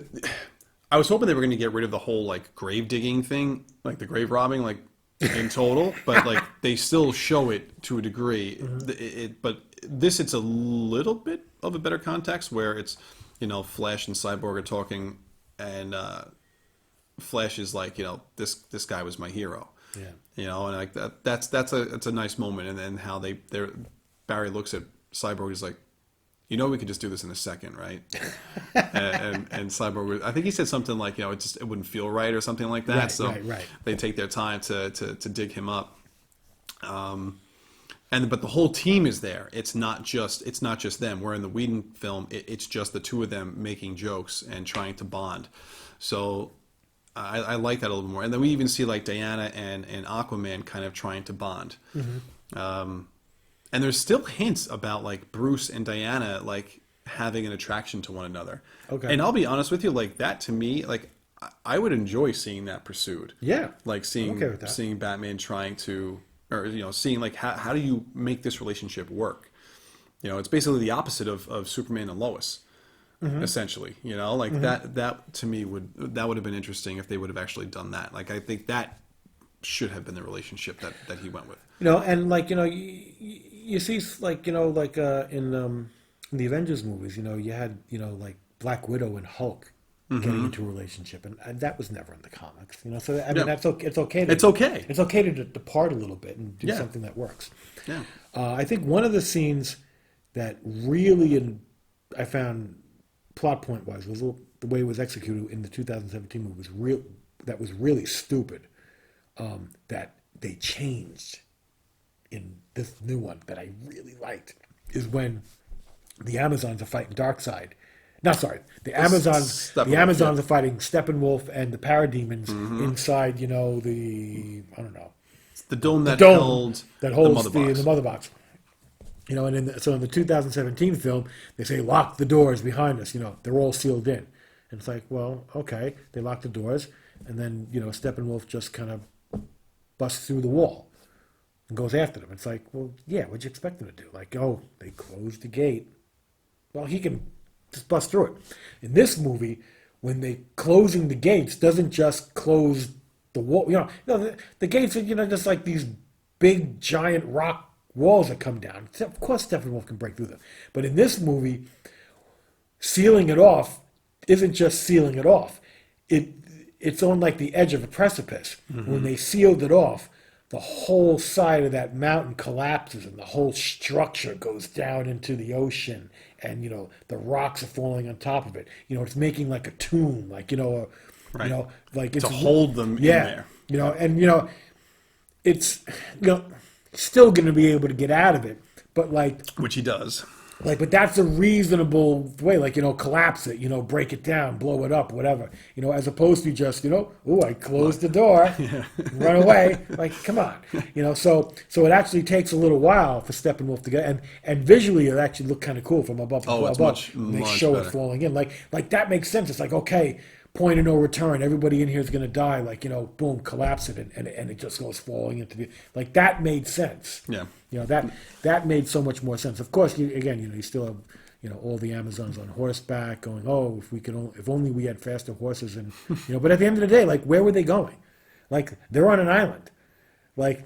I was hoping they were going to get rid of the whole like grave digging thing, like the grave robbing, like in total, but like they still show it to a degree. But this, it's a little bit of a better context where it's Flash and Cyborg are talking, and Flash is like, this guy was my hero. Yeah. And like that's a nice moment, and then how Barry looks at Cyborg is like, we could just do this in a second, right? and Cyborg, I think he said something like, it wouldn't feel right or something like that. Right. They take their time to dig him up. But the whole team is there. It's not just them. Where in the Whedon film, it's just the two of them making jokes and trying to bond. So I like that a little bit more. And then we even see like Diana and Aquaman kind of trying to bond. And there's still hints about like Bruce and Diana like having an attraction to one another. Okay. And I'll be honest with you, like that to me, like I would enjoy seeing that pursued. Yeah. Like seeing Batman trying to, or seeing like how do you make this relationship work? It's basically the opposite of Superman and Lois, essentially. Like that to me would have been interesting if they would have actually done that. Like I think that should have been the relationship that he went with. And like you see like in the Avengers movies, you had like Black Widow and Hulk getting into a relationship, and that was never in the comics. So I mean it's okay. It's okay to depart a little bit and do something that works. Yeah. I think one of the scenes that really I found plot point wise was the way it was executed in the 2017 movie was really stupid. That they changed in this new one that I really liked is when the Amazons are fighting Darkseid. No, sorry, the Amazons are fighting Steppenwolf and the Parademons inside. The the dome that holds the mother box. And so in the 2017 film, they say lock the doors behind us. They're all sealed in, and it's like, well, okay, they lock the doors, and then Steppenwolf just kind of busts through the wall and goes after them. It's like, well, yeah, what'd you expect them to do? Like, they closed the gate. Well, he can just bust through it. In this movie, when they closing the gates doesn't just close the wall. The gates are just like these big giant rock walls that come down. Of course, Steppenwolf can break through them. But in this movie, sealing it off isn't just sealing it off. It's on like the edge of a precipice. When they sealed it off, the whole side of that mountain collapses and the whole structure goes down into the ocean, and the rocks are falling on top of it. It's making like a tomb, like like it's to hold them in there. And it's still going to be able to get out of it, but like which he does. But that's a reasonable way, collapse it, break it down, blow it up, whatever, as opposed to just, I closed the door, run away. Like, come on, so it actually takes a little while for Steppenwolf to get, and visually it actually looked kind of cool from above. It's much they show better. It falling in, like that makes sense. It's like, okay, point of no return. Everybody in here is going to die. Like, boom, collapse it, and it just goes falling into the, like, that made sense. Yeah. That made so much more sense. Of course, you still have, all the Amazons on horseback going, oh, if only we had faster horses, and but at the end of the day, like, where were they going? Like, they're on an island, like,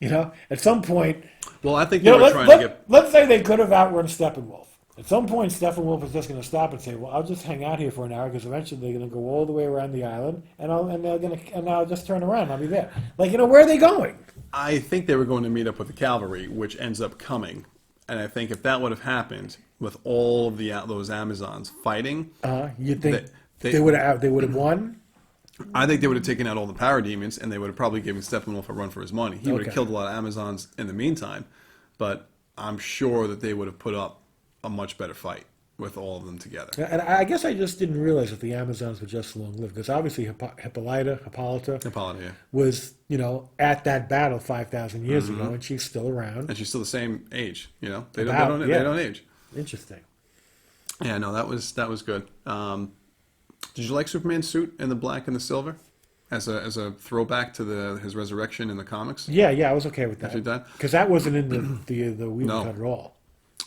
at some point, Well, I think they were trying to get. let's say they could have outrun Steppenwolf. At some point, Steppenwolf is just going to stop and say, "Well, I'll just hang out here for an hour because eventually they're going to go all the way around the island, and I'll just turn around. And I'll be there." Like, where are they going? I think they were going to meet up with the cavalry, which ends up coming. And I think if that would have happened with all of those Amazons fighting, You think they would have won? I think they would have taken out all the parademons, and they would have probably given Steppenwolf a run for his money. He would have Okay. killed a lot of Amazons in the meantime, but I'm sure that they would have put up a much better fight with all of them together. And I guess I just didn't realize that the Amazons were just long-lived, because obviously Hippolyta Hippolyta, was, at that battle 5,000 years ago, and she's still around. and she's still the same age. They About, don't yeah. they don't age. Interesting. Yeah, no, that was good. Did you like Superman's suit in the black and the silver as a throwback to his resurrection in the comics? Yeah, I was okay with Actually, that, that because that wasn't in the Whedon No. cut at all.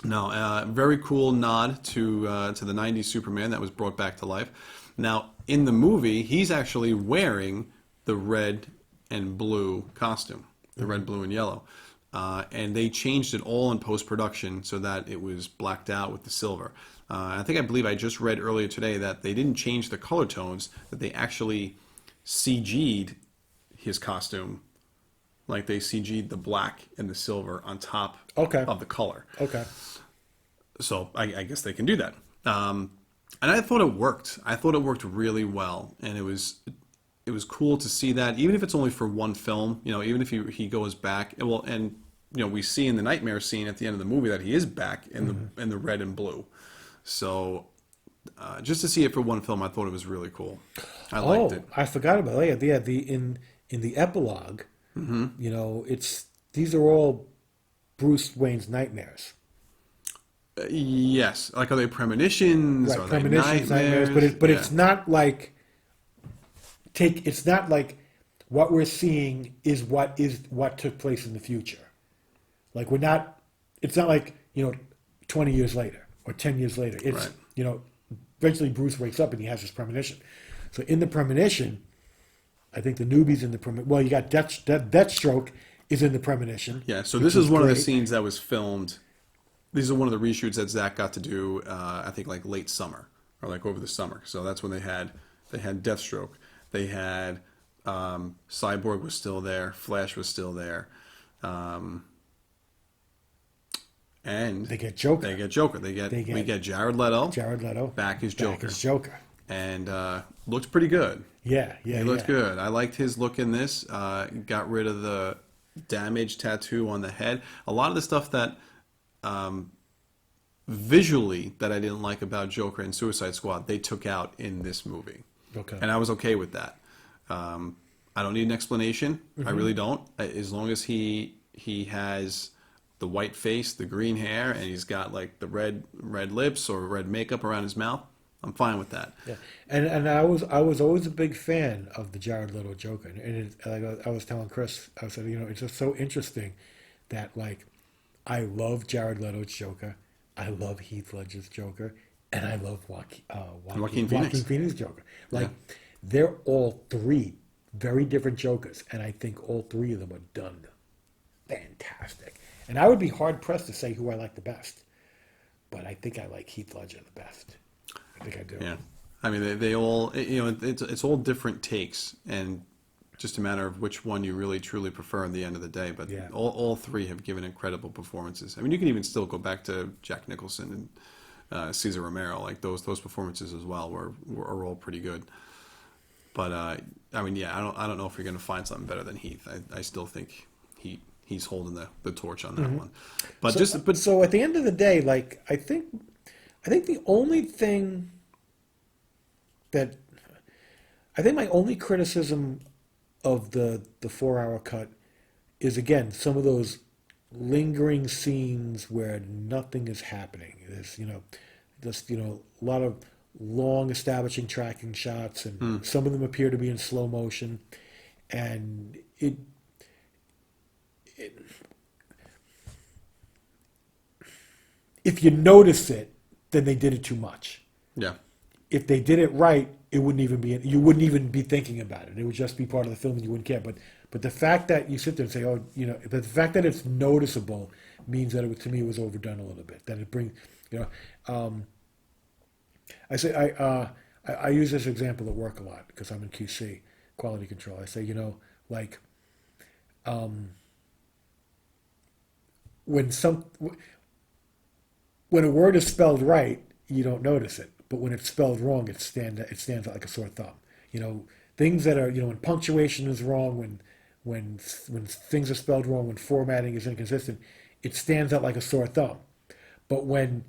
No, very cool nod to the '90s Superman that was brought back to life. Now, in the movie, he's actually wearing the red and blue costume, the red, blue, and yellow, and they changed it all in post production so that it was blacked out with the silver. I believe I just read earlier today that they didn't change the color tones; that they actually CG'd his costume, like they CG'd the black and the silver on top of the color. Okay. So I guess they can do that. And I thought it worked. I thought it worked really well, and it was cool to see that, even if it's only for one film. Even if he goes back, and we see in the nightmare scene at the end of the movie that he is back in the red and blue. So just to see it for one film, I thought it was really cool. I liked it. I forgot about it. Yeah, in the epilogue, these are all Bruce Wayne's nightmares. Yes, like, are they premonitions? Right, Are premonitions, they nightmares? but it's not like it's not like what we're seeing is what took place in the future. Like, it's not like 20 years later or 10 years later. It's Right. Eventually Bruce wakes up and he has his premonition. So in the premonition, I think the newbie's in the premonition. Well, you got Deathstroke is in the premonition. Yeah, so this is one of the great. scenes that was filmed. These are one of the reshoots that Zack got to do. I think like late summer or like over the summer. So that's when they had Deathstroke. They had Cyborg was still there. Flash was still there. And They get Joker. We get Jared Leto. Jared Leto back as Joker. Back as Joker. And looked pretty good. Yeah. He looked good. I liked his look in this. Got rid of the damage tattoo on the head. A lot of the stuff that visually that I didn't like about Joker and Suicide Squad, they took out in this movie. Okay. And I was okay with that. I don't need an explanation. I really don't. As long as he has the white face, the green hair, and he's got like the red lips or red makeup around his mouth, I'm fine with that. Yeah, and I was always a big fan of the Jared Leto Joker, and like I was telling Chris, I said, it's just so interesting that, like, I love Jared Leto's Joker, I love Heath Ledger's Joker, and I love Joaquin Phoenix's Joker. Like, they're all three very different Jokers, and I think all three of them are done fantastic. And I would be hard pressed to say who I like the best, but I think I like Heath Ledger the best. I think I do. Yeah, I mean they all it's all different takes, and just a matter of which one you really truly prefer in the end of the day. But all three have given incredible performances. I mean, you can even still go back to Jack Nicholson and Cesar Romero. Like those performances as well are all pretty good. But I mean, yeah, I don't know if you're going to find something better than Heath. I still think he's holding the torch on that one. But so at the end of the day, like, I think the only thing that I think my only criticism of the 4-hour cut is, again, some of those lingering scenes where nothing is happening. There's just a lot of long establishing tracking shots, and some of them appear to be in slow motion, and if you notice it, then they did it too much. Yeah. If they did it right, it wouldn't even be. You wouldn't even be thinking about it. It would just be part of the film, and you wouldn't care. But the fact that you sit there and say, "Oh, you know," but the fact that it's noticeable means that to me it was overdone a little bit. That it brings, you know, I use this example at work a lot because I'm in QC, quality control. I say, you know, like, when a word is spelled right, you don't notice it. But when it's spelled wrong, it stands out like a sore thumb. You know, things that are, you know, when punctuation is wrong, when things are spelled wrong, when formatting is inconsistent, it stands out like a sore thumb. But when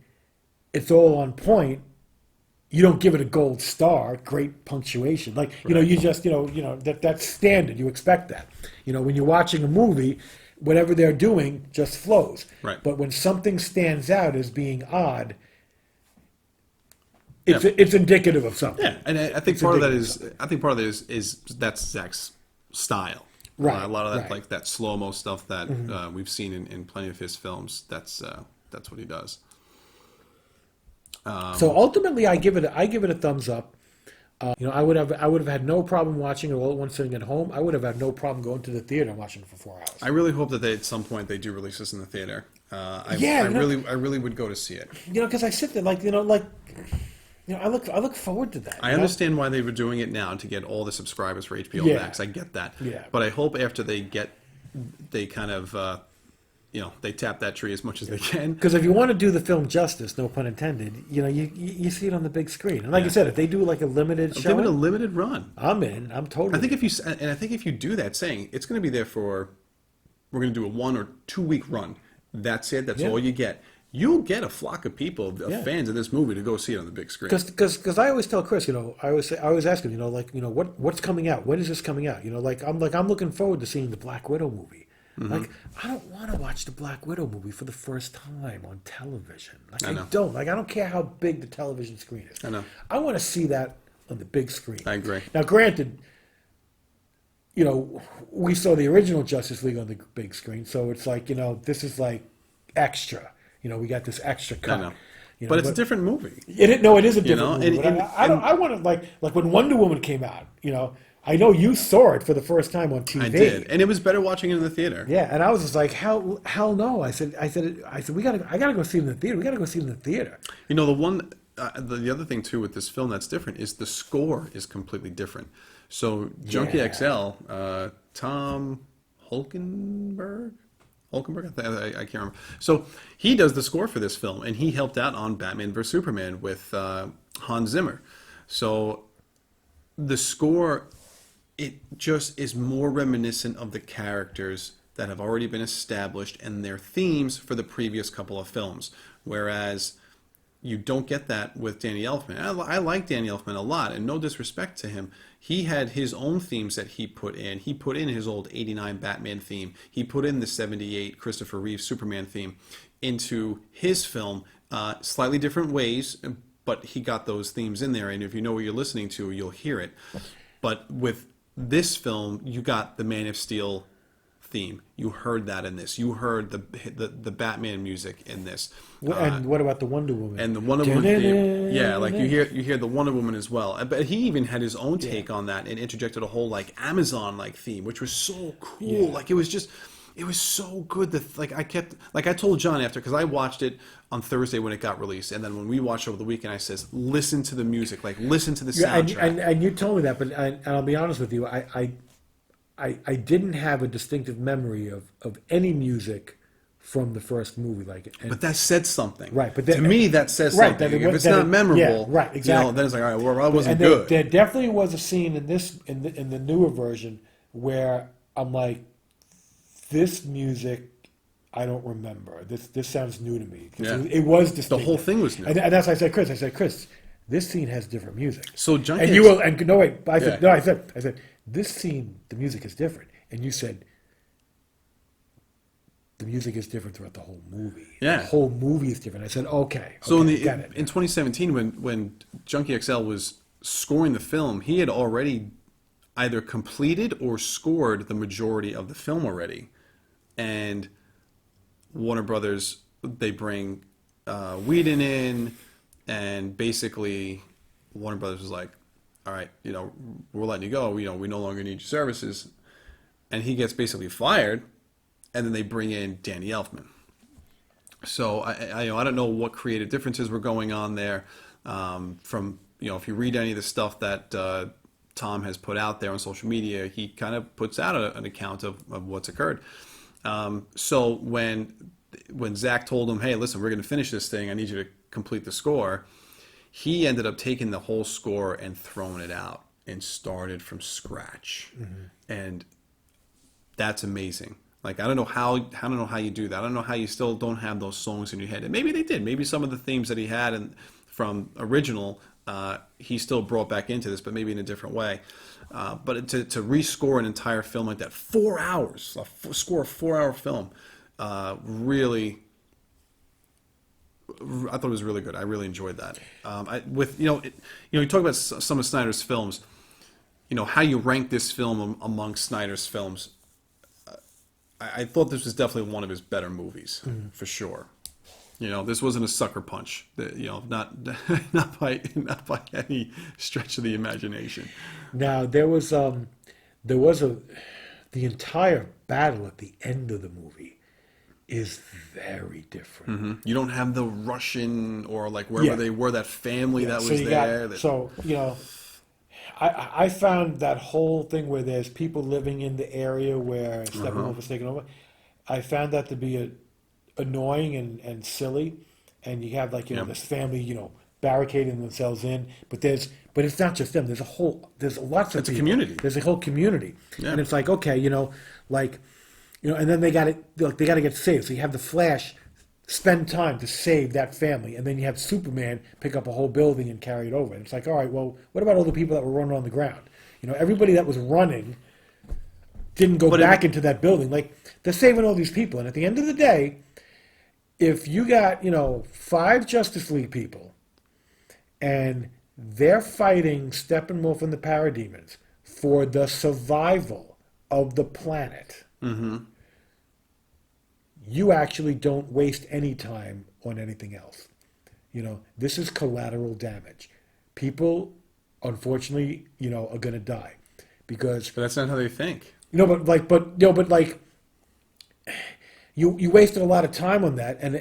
it's all on point, you don't give it a gold star, great punctuation. Like, you know, you just, you know, that's standard. You expect that. You know, when you're watching a movie, whatever they're doing just flows. Right. But when something stands out as being odd, it's indicative of something. Yeah, and I think part of that is that's Zack's style. Right. A lot of that, right. like that slow-mo stuff that we've seen in plenty of his films. That's what he does. So ultimately, I give it a thumbs up. You know, I would have had no problem watching it all at once sitting at home. I would have had no problem going to the theater and watching it for 4 hours. I really hope that at some point they do release this in the theater. I really would go to see it. You know, because I sit there I look forward to that. I understand why they were doing it now to get all the subscribers for HBO Max. I get that. Yeah. But I hope after they kind of they tap that tree as much as they can. Because if you want to do the film justice, no pun intended, you know, you see it on the big screen. And like you said, if they do like a limited show, give it a limited run. I'm in. I'm totally. I think if you do that, saying it's going to be there for, we're going to do a 1 or 2 week run. That's it. That's all you get. You'll get a flock of people, fans of this movie, to go see it on the big screen. Because I always tell Chris, you know, I always ask him, you know, like, you know, what's coming out? When is this coming out? You know, I'm looking forward to seeing the Black Widow movie. Mm-hmm. Like, I don't want to watch the Black Widow movie for the first time on television. Like, I don't. Like, I don't care how big the television screen is. I know. I want to see that on the big screen. I agree. Now, granted, you know, we saw the original Justice League on the big screen, so it's like, you know, this is like extra. You know, we got this extra cut. I know. You know, but it's a different movie. It is a different movie. I want to like when Wonder Woman came out. You know, I know you saw it for the first time on TV. I did, and it was better watching it in the theater. Yeah, and I was just like, hell no! I said, I gotta go see it in the theater. We gotta go see it in the theater. You know, the other thing too with this film that's different is the score is completely different. So Junkie XL, Tom Hulkenberg, I can't remember. So he does the score for this film, and he helped out on Batman vs Superman with Hans Zimmer. So the score, it just is more reminiscent of the characters that have already been established and their themes for the previous couple of films, whereas you don't get that with Danny Elfman. I like Danny Elfman a lot, and no disrespect to him. He had his own themes that he put in. He put in his old 89 Batman theme. He put in the 78 Christopher Reeve Superman theme into his film, slightly different ways, but he got those themes in there, and if you know what you're listening to, you'll hear it. But with this film, you got the Man of Steel theme. You heard that in this. You heard the Batman music in this. And what about the Wonder Woman? And the Wonder Woman theme. Yeah, like you hear the Wonder Woman as well. But he even had his own take on that and interjected a whole like Amazon like theme, which was so cool. Yeah. Like it was so good that I told John after, because I watched it on Thursday when it got released, and then when we watched over the weekend, I says, listen to the music, like listen to the soundtrack. And you told me that, but and I'll be honest with you, I didn't have a distinctive memory of any music from the first movie, but that said something, right? But to me, that says something. If it's not memorable, right? Exactly. Then it's like, all right, well, that wasn't and good. There definitely was a scene in the newer version where I'm like, this music, I don't remember. This sounds new to me. Yeah. It was distinctive. The whole thing was new, and that's what I said, Chris. I said, Chris, this scene has different music. So Junkie, and you will. And no, wait. I said, no. I said, this scene, the music is different. And you said, the music is different throughout the whole movie. Yeah. The whole movie is different. I said, okay. So in got it. 2017, when Junkie XL was scoring the film, he had already either completed or scored the majority of the film already. And Warner Brothers, they bring Whedon in, and basically Warner Brothers was like, all right, we're letting you go. We no longer need your services. And he gets basically fired, and then they bring in Danny Elfman. So I don't know what creative differences were going on there. From if you read any of the stuff that Tom has put out there on social media, he kind of puts out an account of what's occurred. So when Zack told him, hey, listen, we're going to finish this thing, I need you to complete the score, he ended up taking the whole score and throwing it out and started from scratch. And that's amazing. Like, I don't know how you do that. I don't know how you still don't have those songs in your head. And maybe they did. Maybe some of the themes that he had from original, he still brought back into this, but maybe in a different way. But to rescore an entire film like that, 4 hours, score a 4-hour film, really, I thought it was really good. I really enjoyed that. You talk about some of Snyder's films, how you rank this film amongst Snyder's films. I thought this was definitely one of his better movies, for sure. This wasn't a sucker punch. Not by any stretch of the imagination. Now the entire battle at the end of the movie is very different. You don't have the Russian or like wherever they were, that family that was there. I found that whole thing where there's people living in the area where Steppenwolf was taken over. I found that to be annoying and silly, and you have this family barricading themselves in. But it's not just them. There's lots of it's a community. There's a whole community, and it's like okay, and then they got to get saved. So you have the Flash spend time to save that family, and then you have Superman pick up a whole building and carry it over. And it's like, all right, well, what about all the people that were running on the ground? Everybody that was running didn't go back into that building. Like, they're saving all these people, and at the end of the day, if you got 5 Justice League people, and they're fighting Steppenwolf and the Parademons for the survival of the planet. You actually don't waste any time on anything else. This is collateral damage. People, unfortunately, are going to die because. But that's not how they think. You wasted a lot of time on that, and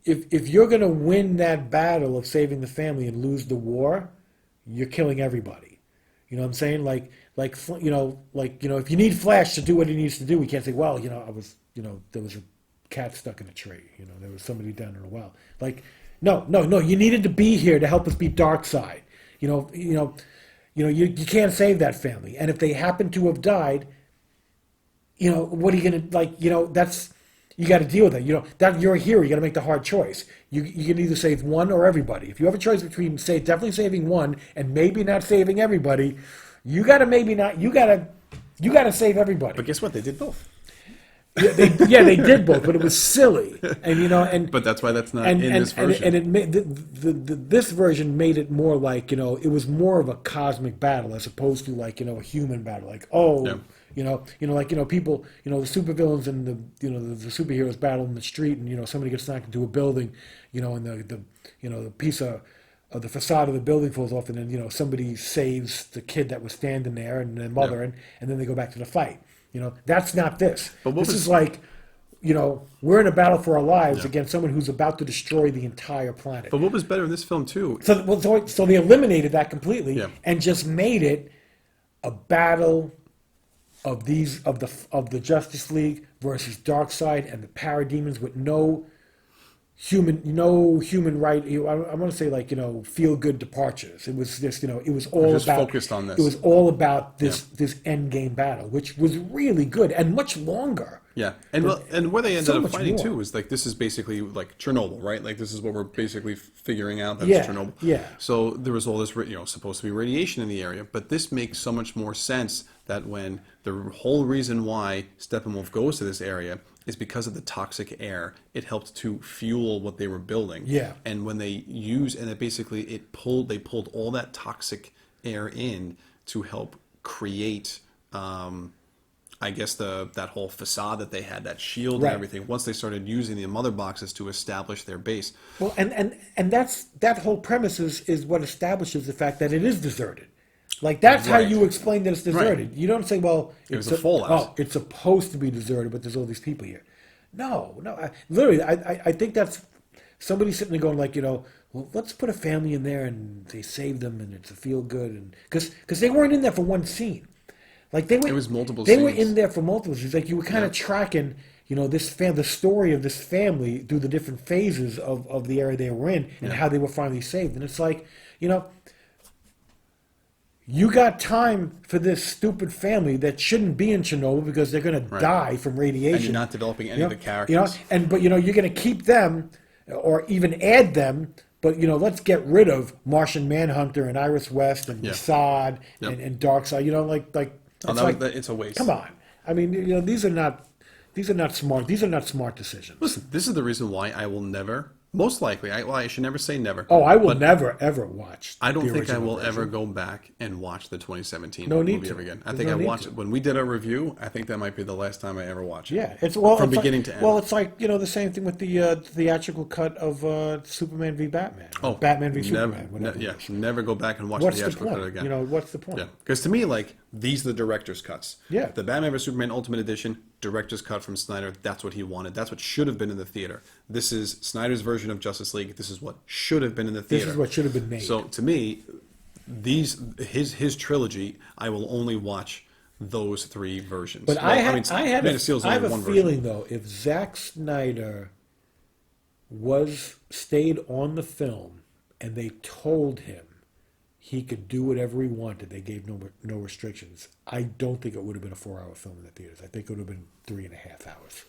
if you're going to win that battle of saving the family and lose the war, you're killing everybody. You know what I'm saying? If you need Flash to do what he needs to do, we can't say, well, there was a cat stuck in a tree. There was somebody down in a well. No, you needed to be here to help us beat Darkseid. You can't save that family. And if they happen to have died, what are you going to, that's, you got to deal with it. That you're a hero. You got to make the hard choice. You can either save one or everybody. If you have a choice between definitely saving one and maybe not saving everybody, you got to maybe not. You got to save everybody. But guess what? They did both. They did both, but it was silly, and but that's why that's not in this version. And it made this version made it more like it was more of a cosmic battle as opposed to a human battle. People, the supervillains and the superheroes battle in the street, and somebody gets knocked into a building, and the piece of the facade of the building falls off, and then somebody saves the kid that was standing there and their mother, and then they go back to the fight. That's not this. This is like, we're in a battle for our lives against someone who's about to destroy the entire planet. But what was better in this film too? So they eliminated that completely and just made it a battle of the Justice League versus Darkseid and the Parademons with no human right. I want to say feel good departures. It was just it was all just about focused on this. It was all about this end game battle, which was really good and much longer. Yeah, and where they ended up fighting more. too was this is basically like Chernobyl, right? This is what we're basically figuring out that Yeah, it's Chernobyl. yeah. So there was all this supposed to be radiation in the area, but this makes so much more sense that when the whole reason why Steppenwolf goes to this area is because of the toxic air. It helped to fuel what they were building. Yeah. And when they they pulled all that toxic air in to help create I guess that whole facade that they had, that shield Right. and everything. Once they started using the mother boxes to establish their base, Well, and that's that whole premise is what establishes the fact that it is deserted. Like that's how Right. you explain that it's deserted. You don't say, well, was it's a fallout. Oh, it's supposed to be deserted, but there's all these people here. No, no. Literally, I think that's somebody sitting there going like, well, let's put a family in there and they save them and it's a feel good and because they weren't in there for one scene. Like they were, It was multiple They were scenes. in there for multiple scenes. Like you were kind of tracking, the story of this family through the different phases of the area they were in and how they were finally saved. And it's like, you got time for this stupid family that shouldn't be in Chernobyl because they're going to die from radiation. and you're not developing any of the characters. But you're going to keep them or even add them. But let's get rid of Martian Manhunter and Iris West and Mossad and Darkseid. It's a waste. Come on. I mean, these are not smart. These are not smart decisions. Listen, this is the reason why I will never, most likely, I should never say never. Oh, I will never ever watch. I don't the think I original will version. ever go back and watch the 2017 No need movie to. ever again. I There's think no I need watched to. it when we did our review. I think that might be the last time I ever watch it. Yeah, it's From it's beginning like, to end. Well, it's like the same thing with the theatrical cut of Superman v Batman. Or Batman v Superman. Whatever. it is. Never go back and watch What's the the theatrical cut point? again. What's the point? Yeah, because to me, like, these are the director's cuts. Yeah. The Batman vs Superman Ultimate Edition, director's cut from Snyder. That's what he wanted. That's what should have been in the theater. This is Snyder's version of Justice League. This is what should have been in the theater. This is what should have been made. So to me, his trilogy, I will only watch those three versions. But Well, I Man have of Steel's I have only a one feeling version. though, if Zack Snyder stayed on the film and they told him he could do whatever he wanted, they gave no restrictions. I don't think it would have been a 4-hour film in the theaters. I think it would have been 3.5 hours.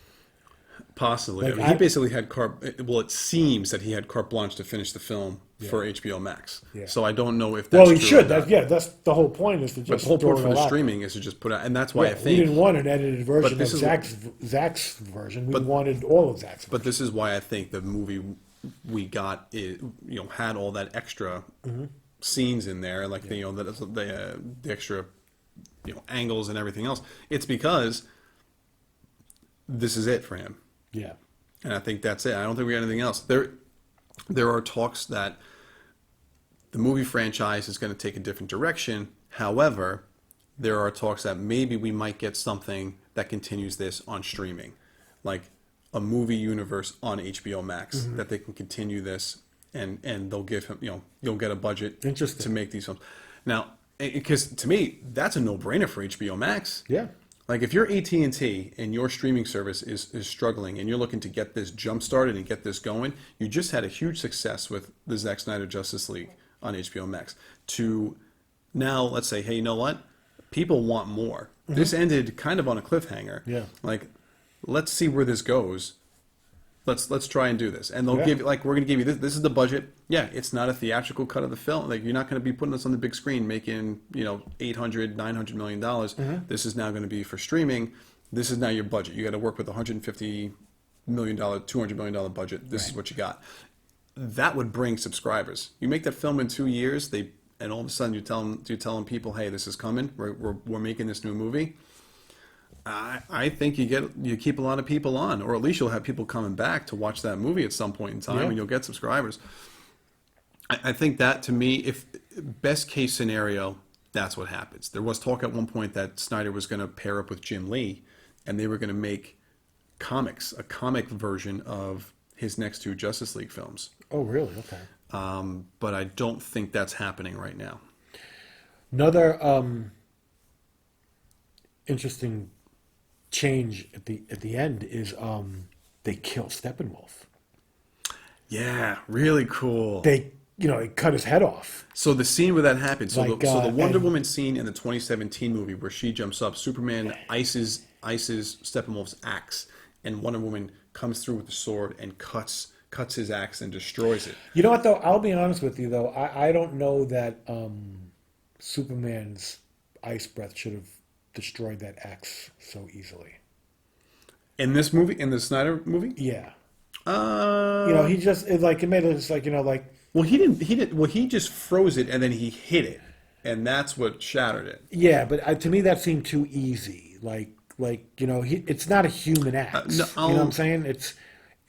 Possibly. Like, I mean, he basically had it seems that he had carte blanche to finish the film for HBO Max. Yeah. So I don't know if that's Well, he true should. or not. That's the whole point. Is to But just the whole throw point it for the all out. streaming is to just put out, and that's why I We think. didn't want an edited version of this is Zach's version. We wanted all of Zach's. But this is why I think the movie we got had all that extra scenes in there, like the extra angles and everything else. It's because this is it for him. Yeah. And I think that's it. I don't think we got anything else. There are talks that the movie franchise is going to take a different direction. However, there are talks that maybe we might get something that continues this on streaming, like a movie universe on HBO Max that they can continue this, and they'll give him, you'll get a budget to make these films. Now, because to me, that's a no-brainer for HBO Max. Yeah. Like if you're AT&T and your streaming service is struggling and you're looking to get this jump started and get this going, you just had a huge success with the Zack Snyder Justice League on HBO Max. To now, let's say, hey, you know what? People want more. This ended kind of on a cliffhanger. Yeah. Like, let's see where this goes. Let's try and do this. And they'll give, like, we're going to give you this. This is the budget. Yeah, it's not a theatrical cut of the film. Like, you're not going to be putting this on the big screen making, $800, $900 million. This is now going to be for streaming. This is now your budget. You got to work with $150 million, $200 million budget. This is what you got. That would bring subscribers. You make that film in 2 years, and all of a sudden you're telling people, hey, this is coming. We're making this new movie. I think you keep a lot of people on, or at least you'll have people coming back to watch that movie at some point in time, and you'll get subscribers. I think that, to me, if best case scenario, that's what happens. There was talk at one point that Snyder was going to pair up with Jim Lee, and they were going to make a comic version of his next two Justice League films. Oh, really? Okay. But I don't think that's happening right now. Another interesting change at the end is they kill Steppenwolf. Yeah, really cool. They cut his head off. So the scene where that happened, so the Wonder and- Woman scene in the 2017 movie where she jumps up, Superman ices Steppenwolf's axe, and Wonder Woman comes through with the sword and cuts his axe and destroys it. You know what, though? I'll be honest with you, though. I don't know that Superman's ice breath should have destroyed that axe so easily. In this movie, in the Snyder movie? Yeah. Uh, He just, it made it just like, Well, he didn't. Well, he just froze it and then he hit it, and that's what shattered it. yeah, but to me that seemed too easy. Like it's not a human axe. no, You know what I'm saying?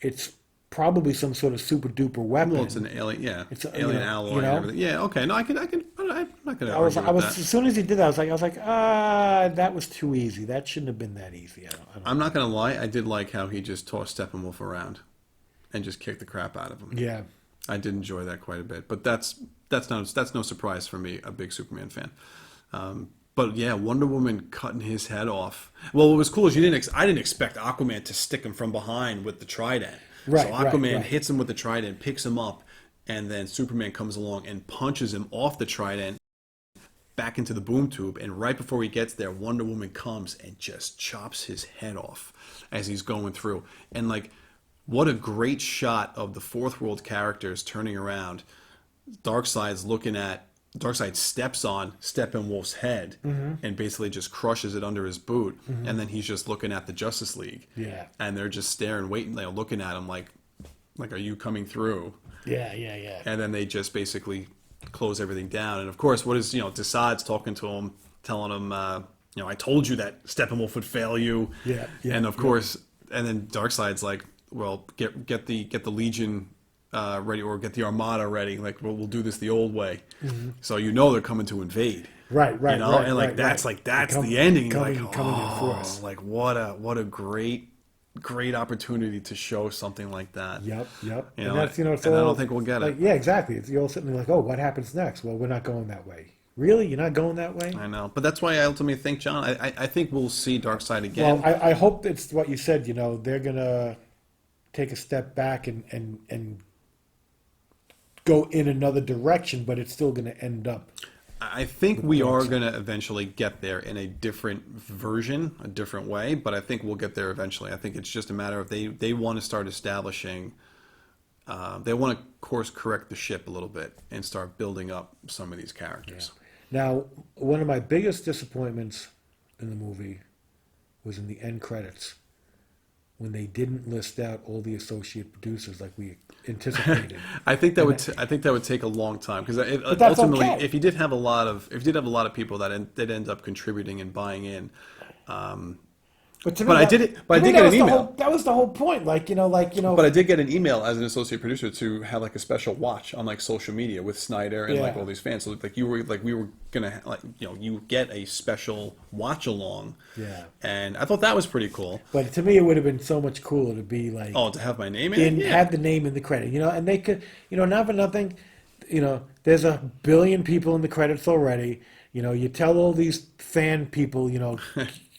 It's probably some sort of super duper weapon. well, it's an alien, yeah, It's a- alien alloy and everything. Yeah, okay. No, I'm not going to argue I with was that. as soon as he did that, I was like, that was too easy. That shouldn't have been that easy. I don't. I'm not going to lie. I did like how he just tossed Steppenwolf around and just kicked the crap out of him. Yeah. I did enjoy that quite a bit, but that's no surprise for me, a big Superman fan. But yeah, Wonder Woman cutting his head off. Well, what was cool is I didn't expect Aquaman to stick him from behind with the trident. Right, So Aquaman right. hits him with the trident, picks him up, and then Superman comes along and punches him off the trident back into the boom tube. And right before he gets there, Wonder Woman comes and just chops his head off as he's going through. And like, what a great shot of the fourth world characters turning around. Darkseid steps on Steppenwolf's head and basically just crushes it under his boot, and then he's just looking at the Justice League. Yeah. And they're just staring, waiting, looking at him like, are you coming through? Yeah. And then they just basically close everything down. And of course, what is Desaad's talking to him, telling him, I told you that Steppenwolf would fail you. Yeah. And of course, and then Darkseid's like, well, get the Legion ready, or get the Armada ready. Like, we'll do this the old way. So they're coming to invade. Right. And like that's the ending. Coming Like, in force. like what a great opportunity to show something like that. Yep. And that's and I don't think we'll get like, it. yeah, exactly. It's all sitting there like, oh, what happens next? Well, we're not going that way. Really? You're not going that way? I know, but that's why I ultimately think, John. I think we'll see Darkseid again. Well, I hope it's what you said. They're gonna take a step back and go in another direction, but it's still gonna end up. I think we are going to eventually get there in a different version, a different way, but I think we'll get there eventually. I think it's just a matter of they want to start establishing, they want to course correct the ship a little bit and start building up some of these characters. Now, one of my biggest disappointments in the movie was in the end credits when they didn't list out all the associate producers like we anticipated. I think that would take a long time because that's ultimately, okay. if you did have a lot of people that end up contributing and buying in. But to me, But I did get an email. That was the whole point. Like. But I did get an email as an associate producer to have like a special watch on like social media with Snyder and like Yeah. all these fans. So like we were gonna you get a special watch along. Yeah. And I thought that was pretty cool. But to me, it would have been so much cooler to be like. Oh, to have my name in it? Yeah. Have the name in the credit, and they could, not for nothing, there's 1 billion people in the credits already. You tell all these fan people,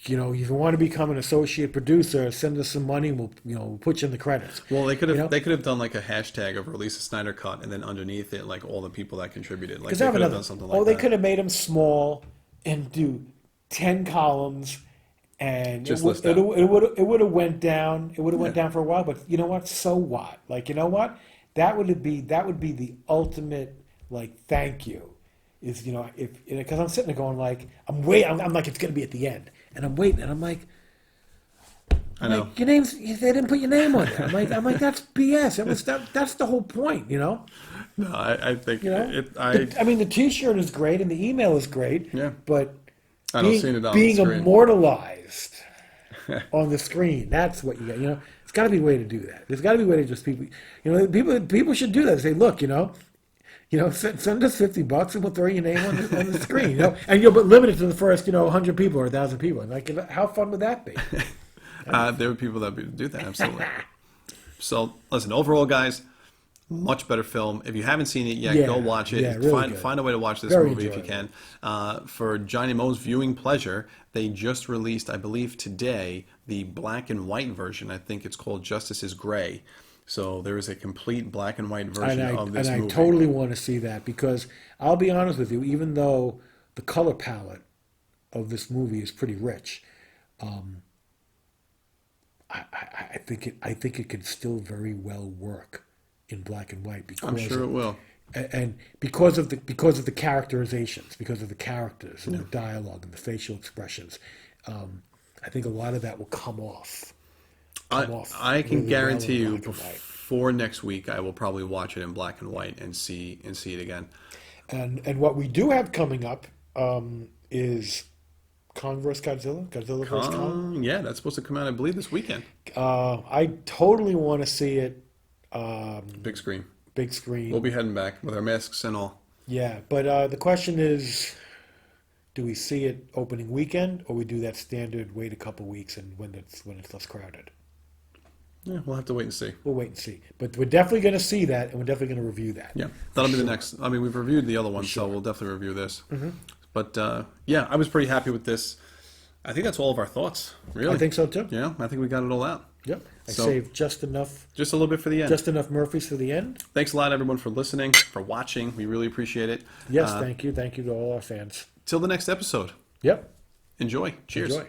if you want to become an associate producer, send us some money. We'll put you in the credits. Well, they could have done like a hashtag of release a Snyder cut, and then underneath it, like all the people that contributed. Like they could have done something like that. They could have made them small and do 10 columns, and Just it list would have went down. It would have went down for a while, but you know what? So what? Like, you know what? That would be the ultimate like thank you. Is because I'm sitting there going like I'm like it's gonna be at the end. And I'm waiting, and I'm like, I know. Like, your name's. They didn't put your name on it. I'm like, that's BS. That's the whole point, No, I think I mean, the T-shirt is great, and the email is great. Yeah. But I don't see it on being the screen. immortalized on the screen—that's what you got. It's got to be a way to do that. There's got to be a way to just people. People should do that. Say, look, send us $50 and we'll throw your name on the screen. And but limit it to the first 100 people or 1,000 people. And like, how fun would that be? There were people that would do that, absolutely. So, listen, overall, guys, much better film. If you haven't seen it yet, go watch it. Yeah, really good. Find a way to watch this Very movie if you can. enjoyable. For Johnny Mo's viewing pleasure, they just released, I believe today, the black and white version. I think it's called Justice is Gray. So there is a complete black and white version of this movie. And I totally want to see that because I'll be honest with you, even though the color palette of this movie is pretty rich, I think it can still very well work in black and white because I'm sure it will. And because of the characterizations, because of the characters and the dialogue and the facial expressions, I think a lot of that will come off. I can really guarantee well in you black and white. before next week I will probably watch it in black and white and see it again. And what we do have coming up is Kong vs. Godzilla. Godzilla vs. Kong. Yeah, that's supposed to come out, I believe, this weekend. I totally want to see it. Big screen. Big screen. We'll be heading back with our masks and all. Yeah, but the question is, do we see it opening weekend, or we do that standard wait a couple weeks and when it's less crowded? Yeah, we'll have to wait and see. We'll wait and see. But we're definitely going to see that, and we're definitely going to review that. Yeah, that'll be the next. I mean, we've reviewed the other one, so we'll definitely review this. But yeah, I was pretty happy with this. I think that's all of our thoughts, really. I think so too. Yeah, I think we got it all out. Yep. I So- saved just enough Just a little bit for the end. Just enough Murphys for the end. Thanks a lot, everyone, for listening, for watching. We really appreciate it. Yes, thank you. Thank you to all our fans. Till the next episode. Yep. Enjoy. Cheers. Enjoy.